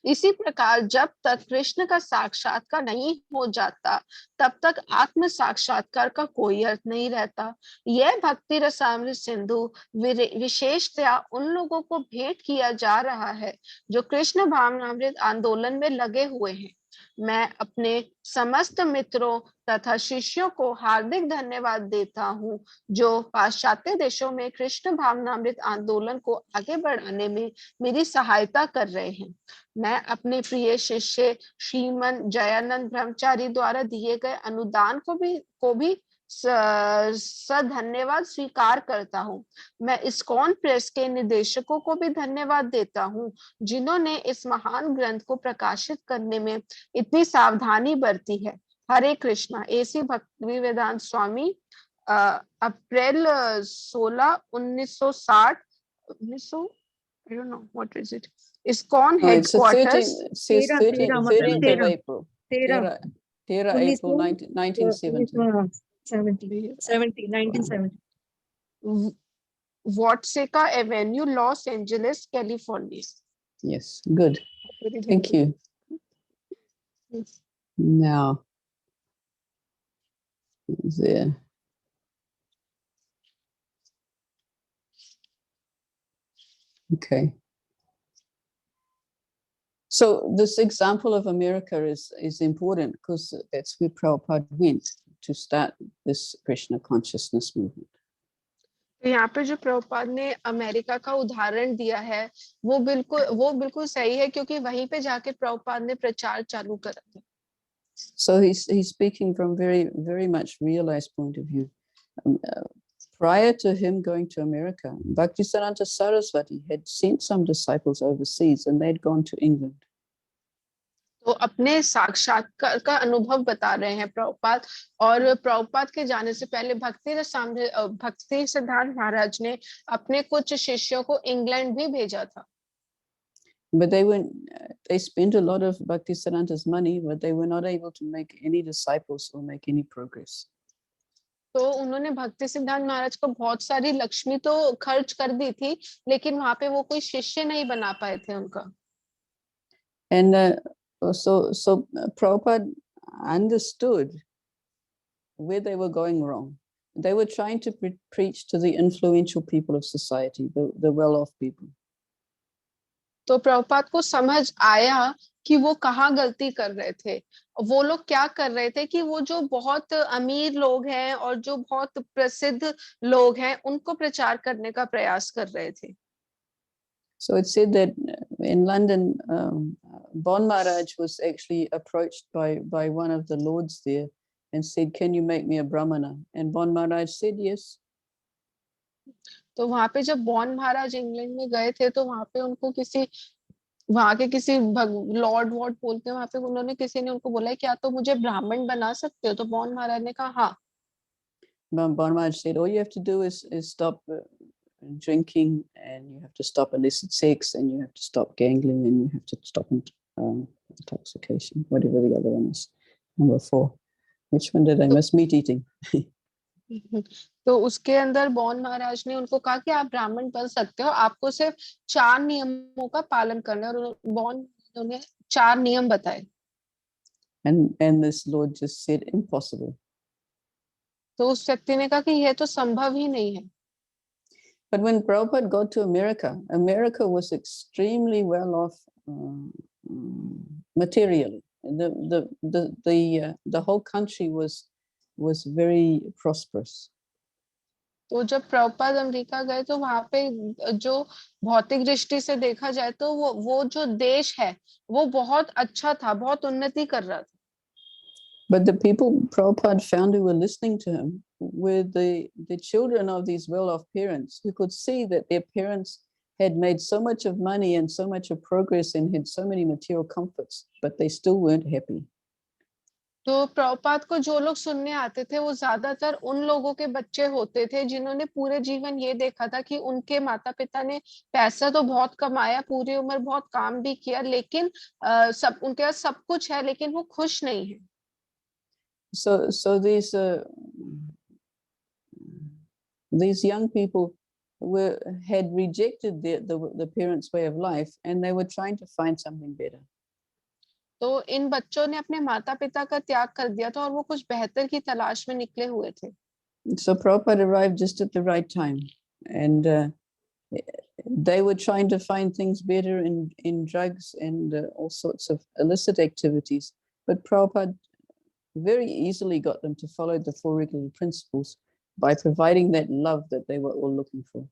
इसी प्रकार जब तक कृष्ण का साक्षात्कार नहीं हो जाता, तब तक आत्म साक्षात्कार का कोई अर्थ नहीं रहता। यह भक्ति रसामृत सिंधु विशेषतया उन लोगों को भेंट किया जा रहा है जो कृष्ण भावनामृत आंदोलन में लगे हुए हैं। मैं अपने समस्त मित्रों तथा शिष्यों को हार्दिक धन्यवाद देता हूँ, जो पाश्चात्य देशों में कृष्ण भावनामृत आंदोलन को आगे बढ़ाने में मेरी सहायता कर रहे हैं। मैं अपने प्रिय शिष्य श्रीमन जयानंद ब्रह्मचारी द्वारा दिए गए अनुदान को भी धन्यवाद स्वीकार करता हूँ। मैं इस्कॉन प्रेस के निदेशकों को भी धन्यवाद देता हूँ, जिन्होंने इस महान ग्रंथ को प्रकाशित करने में इतनी सावधानी बरती है। हरे कृष्णा। एसी भक्ति वेदांत स्वामी, अप्रैल 16, 1960, 1900, I don't know what is it. ISKCON Oh, it's the 13th, headquarters. it says 13th of April. 13 1970. 1970. Watseka Avenue, Los Angeles, California. Yes, good. Thank you. Now, there. Okay. So this example of America is important because that's where Prabhupada went to start this Krishna consciousness movement. तो यहाँ पे जो प्रभुपाद ने America का उदाहरण दिया है, वो बिल्कुल सही है, क्योंकि वहीं पे जाके प्रभुपाद ने प्रचार चालू करा था। So he's speaking from very much realized point of view. Prior to him going to America, Bhaktisiddhanta Saraswati had sent some disciples overseas and they'd gone to England. तो अपने साक्षात्कार का अनुभव बता रहे हैं प्रभुपाद, और प्रभुपाद के जाने से पहले भक्ति सिद्धांत महाराज ने अपने कुछ शिष्यों को इंग्लैंड भी भेजा था। But they spent a lot of Bhaktisiddhanta's money, but they were not able to make any disciples or make any progress. तो उन्होंने भक्ति सिद्धांत महाराज को बहुत सारी लक्ष्मी तो खर्च कर दी थी, लेकिन वहां पे वो कोई शिष्य नहीं बना पाए थे उनका। And so Prabhupada understood where they were going wrong. They were trying to preach to the influential people of society, the well-off people. तो प्रभुपाद को समझ आया कि वो कहाँ गलती कर रहे थे। वो लोग क्या कर रहे थे कि वो जो बहुत अमीर लोग हैं और जो बहुत प्रसिद्ध लोग हैं उनको प्रचार करने का प्रयास कर रहे थे। So it said that in London, Bon Maharaj was actually approached by one of the lords there and said, "Can you make me a brahmana?" And Bon Maharaj said yes. तो वहां पे जब बॉन महाराज इंग्लैंड में गए थे तो वहां पे उनको किसी वहां के किसी लॉर्ड वॉर्ड बोलते हैं, वहां पे उन्होंने किसी ने उनको बोला है क्या तो मुझे ब्राह्मण बना सकते हो? तो बॉन महाराज ने कहा हाँ। Bon Maharaj said, "All you have to do is stop drinking, and you have to stop illicit sex, and you have to stop gambling, and you have to stop intoxication, whatever the other one is. Number 4. Which one did I miss? Meat eating." तो उसके अंदर बॉन महाराज ने उनको कहा कि आप ब्राह्मण बन सकते हो, आपको सिर्फ 4 नियमों का पालन करना है। और बॉन ने 4 नियम बताए। And this Lord just said, "Impossible." तो उस व्यक्ति ने कहा कि यह तो संभव ही नहीं है। But when Prabhupada got to America, America was extremely well off materially. The whole country was very prosperous. तो जब प्रभुपाद अमेरिका गए तो वहां पे जो भौतिक दृष्टि से देखा जाए तो वो जो देश है वो बहुत अच्छा था, बहुत उन्नति कर रहा था। But the people Prabhupada found who were listening to him were the children of these well-off parents who could see that their parents had made so much of money and so much of progress and had so many material comforts, but they still weren't happy. तो प्रभुपाद को जो लोग सुनने आते थे वो ज्यादातर उन लोगों के बच्चे होते थे जिन्होंने पूरे जीवन ये देखा था कि उनके माता पिता ने पैसा तो बहुत कमाया, पूरी उम्र बहुत काम भी किया, लेकिन सब उनके पास सब कुछ है लेकिन वो खुश नहीं है। So these young people had rejected the parents' way of life, and they were trying to find something better. तो इन बच्चों ने अपने माता पिता का त्याग कर दिया था और वो कुछ बेहतर की तलाश में निकले हुए थे। So Prabhupada arrived just at the right time, and they were trying to find things better in drugs and all sorts of illicit activities. But Prabhupada very easily got them to follow the 4 regular principles by providing that love that they were all looking for.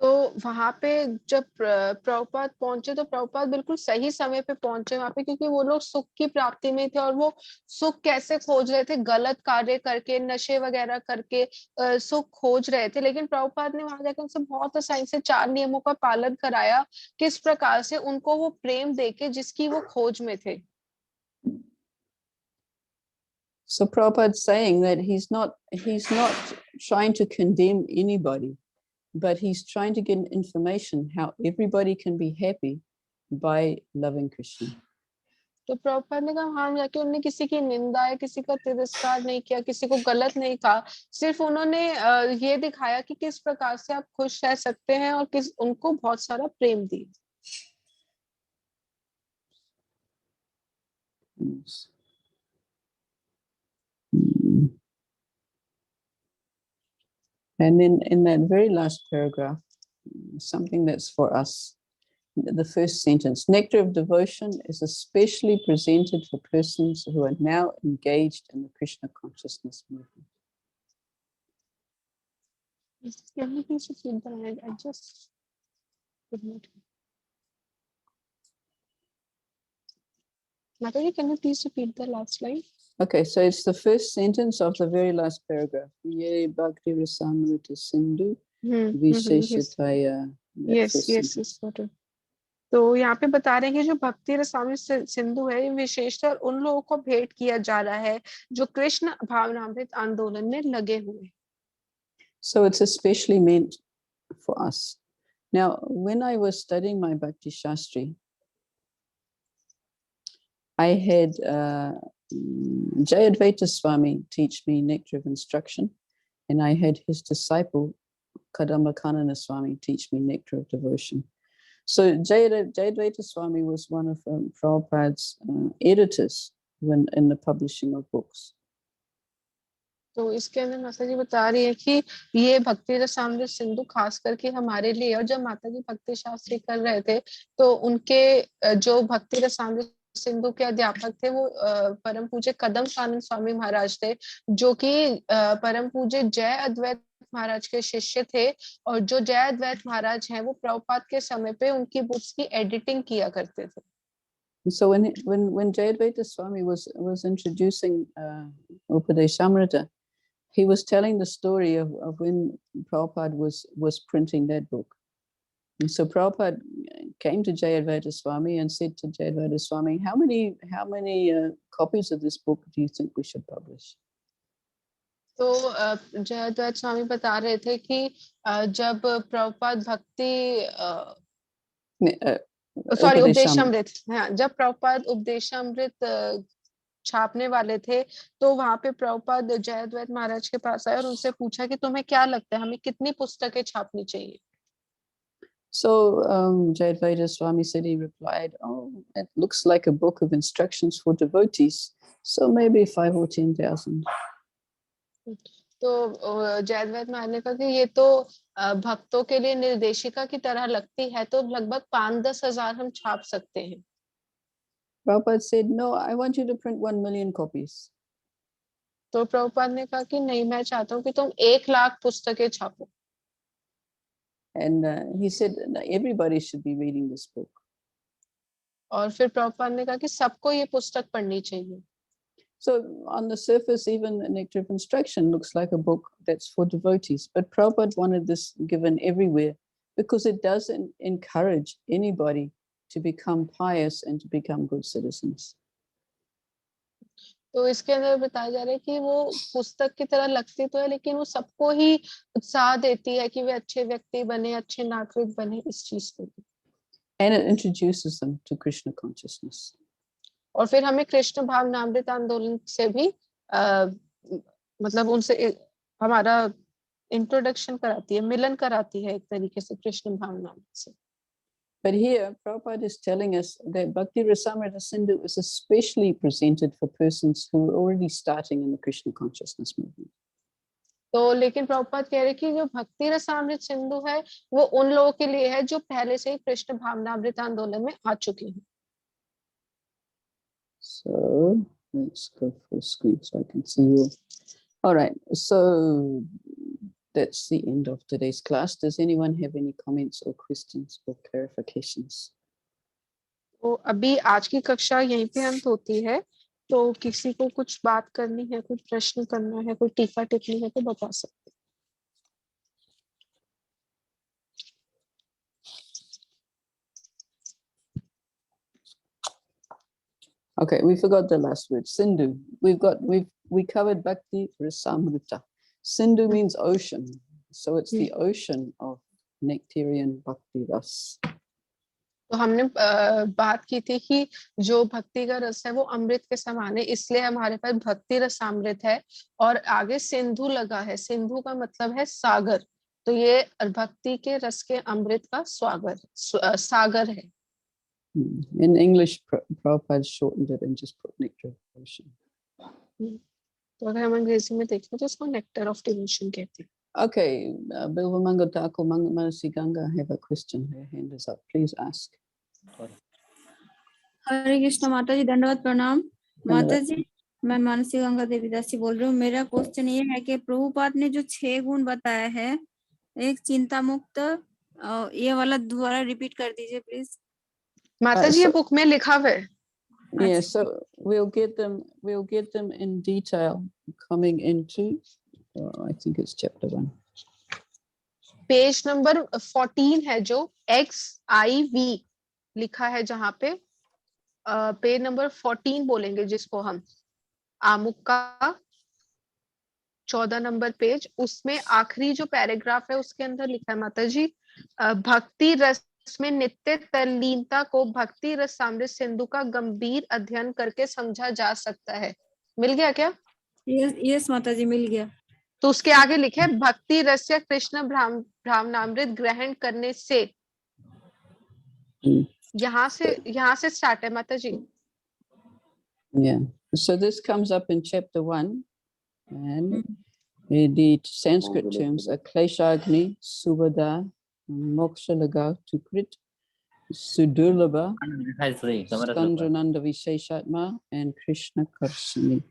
तो वहां पे जब प्रभुपाद पहुंचे तो प्रभुपाद बिल्कुल सही समय पे पहुंचे वहां पे, क्योंकि वो लोग सुख की प्राप्ति में थे और वो सुख कैसे खोज रहे थे, गलत कार्य करके, नशे वगैरह करके सुख खोज रहे थे। लेकिन प्रभुपाद ने वहां जाकर उनसे बहुत आसानी से 4 नियमों का पालन कराया, किस प्रकार से उनको वो प्रेम देके जिसकी वो खोज में थे। So Prabhupada's saying that he's not trying to condemn anybody, but he's trying to get information how everybody can be happy by loving Krishna. तो प्रभुपाद ने कहा वहां जाके उन्होंने किसी की निंदा या किसी का तिरस्कार नहीं किया, किसी को गलत नहीं कहा, सिर्फ उन्होंने ये दिखाया कि किस प्रकार से आप खुश रह सकते हैं और उनको बहुत सारा प्रेम दिया। Yes. And then in that very last paragraph, something that's for us, the first sentence, nectar of devotion is especially presented for persons who are now engaged in the Krishna consciousness movement. Can you please repeat the line? I just could not. Mataji, can you please repeat the last line? Okay, so it's the first sentence of the very last paragraph. Ye bhakti rasamrita sindhu visheshataya. Yes, got it. तो यहाँ पे बता रहे हैं कि जो भक्ति रसामृत सिंधु है ये विशेषतर उन लोगों को भेंट किया जा रहा है जो कृष्ण भावनामृत आंदोलन में लगे हुए। So it's especially meant for us. Now, when I was studying my Bhakti Shastri, I had Jayadvaita Swami teach me nectar of instruction, and I had his disciple Kadamba Swami teach me nectar of devotion. So Jayadvaita Swami was one of Prabhupada's editors when in the publishing of books. तो इसके अंदर माता जी बता रही है कि ये भक्ति रसामृत सिंधु खास करके हमारे लिए, और जब माता जी भक्ति शास्त्री कर रहे थे तो उनके जो भक्ति रसामृत सिंधु के अध्यापक थे वो परम पूज्य कदम कानन स्वामी महाराज थे, जो कि परम पूज्य जय अद्वैत महाराज के शिष्य थे, और जो जय अद्वैत महाराज हैं वो प्रभुपाद के समय पे उनकी बुक्स की एडिटिंग किया करते थे. So when Jayadvaita Swami was introducing Upadeshamrita, he was telling the story of when Prabhupada was printing that book. And so Prabhupada came to Jayadvaita Swami and said to Jayadvaita Swami, how many copies of this book do you think we should publish? तो जयद्वैत स्वामी बता रहे थे कि जब प्रभुपाद भक्ति sorry Upadeshamrita, हाँ, जब प्रभुपाद उपदेशामृत छापने वाले थे तो वहां पे प्रभुपाद जयद्वैत महाराज के पास आए और उनसे पूछा कि तुम्हें क्या लगता है हमें कितनी पुस्तकें छापनी चाहिए. So Jayadvaita Swami said, he replied, oh, it looks like a book of instructions for devotees, so maybe 5 or 10,000. तो जयद्वैत महाराज ने कहा कि ये तो भक्तों के लिए निर्देशिका की तरह लगती है, तो लगभग 5-10 हजार हम छाप सकते हैं. Prabhupada said, no, I want you to print 1 million copies. तो प्रभुपाद ने कहा कि नहीं, मैं चाहता हूँ कि तुम 1 लाख पुस्तकें छापो. And he said, everybody should be reading this book. और फिर प्रभुपाद ने कहा कि सबको ये पुस्तक पढ़नी चाहिए. So on the surface, even the Nectar of Instruction looks like a book that's for devotees, but Prabhupada wanted this given everywhere because it doesn't encourage anybody to become pious and to become good citizens. तो इसके अंदर बताया जा रहा है कि वो पुस्तक की तरह लगती तो है, लेकिन वो सबको ही उत्साह देती है कि वे अच्छे व्यक्ति बने, अच्छे नागरिक बने इस चीज को. And it introduces them to Krishna consciousness. और फिर हमें कृष्ण भावनामृत आंदोलन से भी मतलब उनसे हमारा इंट्रोडक्शन कराती है, मिलन कराती है एक तरीके से कृष्ण भावनामृत से. But here, Prabhupada is telling us that Bhakti Rasamrita Sindhu is especially presented for persons who are already starting in the Krishna consciousness movement. तो लेकिन प्रभुपाद कह रहे कि जो भक्ति रसामृत सिंधु है वो उन लोगों के लिए है जो पहले से ही कृष्ण भावनामृत आंदोलन में आ चुके हैं. So let's go full screen so I can see you. All right, so that's the end of today's class. Does anyone have any comments or questions or clarifications? तो अभी आज की कक्षा यहीं पे अंत होती है, तो किसी को कुछ बात करनी है, कुछ प्रश्न करना है, कोई टीका टिप्पणी है तो बता सकते. Okay, we forgot the last word, Sindhu. We covered Bhakti Rasamrita. Sindhu means ocean, so it's the ocean of nectarian Bhakti Ras. तो हमने बात की थी कि जो भक्ति का रस है वो अमृत के समान है, इसलिए हमारे पास भक्ति रसामृत है और आगे सिंधु लगा है. सिंधु का मतलब है सागर, तो ये भक्ति के रस के अमृत का सागर है. In English, Prabhupada shortened it and just put nectar of devotion. तो अगर हम अंग्रेजी में देखें तो इसको नेक्टर ऑफ डिवोशन कहते हैं. Okay, Bilva Mangatako Manasi Ganga have a question. Her hand is up. Please ask. हरे कृष्ण माता जी, दंडवत प्रणाम. माता जी, मैं मानसी गंगा देवी दासी बोल रही हूँ. मेरा क्वेश्चन ये है कि प्रभुपाद ने जो 6 गुण बताया है, एक चिंता मुक्त, ये वाला दोबारा रिपीट कर दीजिए प्लीज. माता जी ये बुक में लिखा हुआ है. Yeah, so we'll get them in detail coming into I think it's chapter 1. Page number 14 है जो XIV लिखा है, जहाँ पे पेज नंबर 14 बोलेंगे जिसको हम आमुख का 14 नंबर पेज, उसमें आखिरी जो पैराग्राफ है उसके अंदर लिखा है माता जी, भक्ति रस में नित्य तल्लीनता को भक्ति रसामृत सिंधु का गंभीर अध्ययन करके समझा जा सकता है। मिल गया क्या? यस माता जी, मिल गया। तो उसके आगे लिखे भक्ति रस या कृष्ण भावनामृत ग्रहण करने से, यहाँ से स्टार्ट है माता जी। Yeah. So this comes up in chapter 1, and the Sanskrit terms are Kleshagni, Subhada, Mokshalaga, Tukrit, Sudurlabha, Skandrananda Visheshatma, and Krishna Karsani.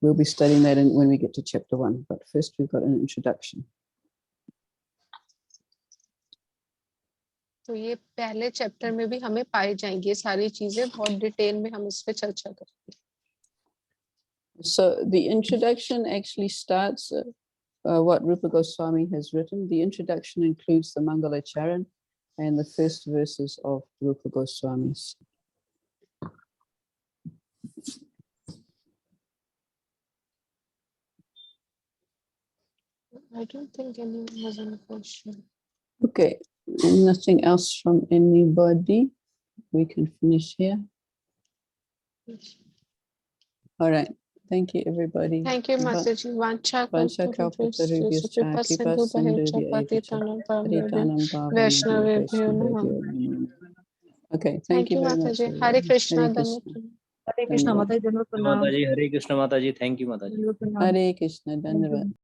We'll be studying that when we get to chapter 1, but first we've got an introduction. तो ये पहले chapter में भी हमें पाई जाएंगी ये सारी चीजें, बहुत डिटेल में हम इस पे चर्चा करेंगे। So the introduction actually starts what Rupa Goswami has written. The introduction includes the Mangalacharan and the first verses of Rupa Goswami's. I don't think anyone has any question. Okay, nothing else from anybody. We can finish here. All right. Thank you, everybody. Thank you, Mataji. Vancha Vancha kalpatarubhyascha kripa sindhuvya evacha paritanam Vaishnavebhyo Vaishnavebhyo namah. namo. Okay, Thank thank you, you very much. Mataji. everyone. Hare Krishna. Hare Krishna. हरे कृष्णा धन्यवाद। माता जी, धन्यवाद, प्रणाम। माता जी हरे कृष्ण माता जी, thank you माता जी। धन्यवाद, प्रणाम। Hare Krishna. Dhanyavad.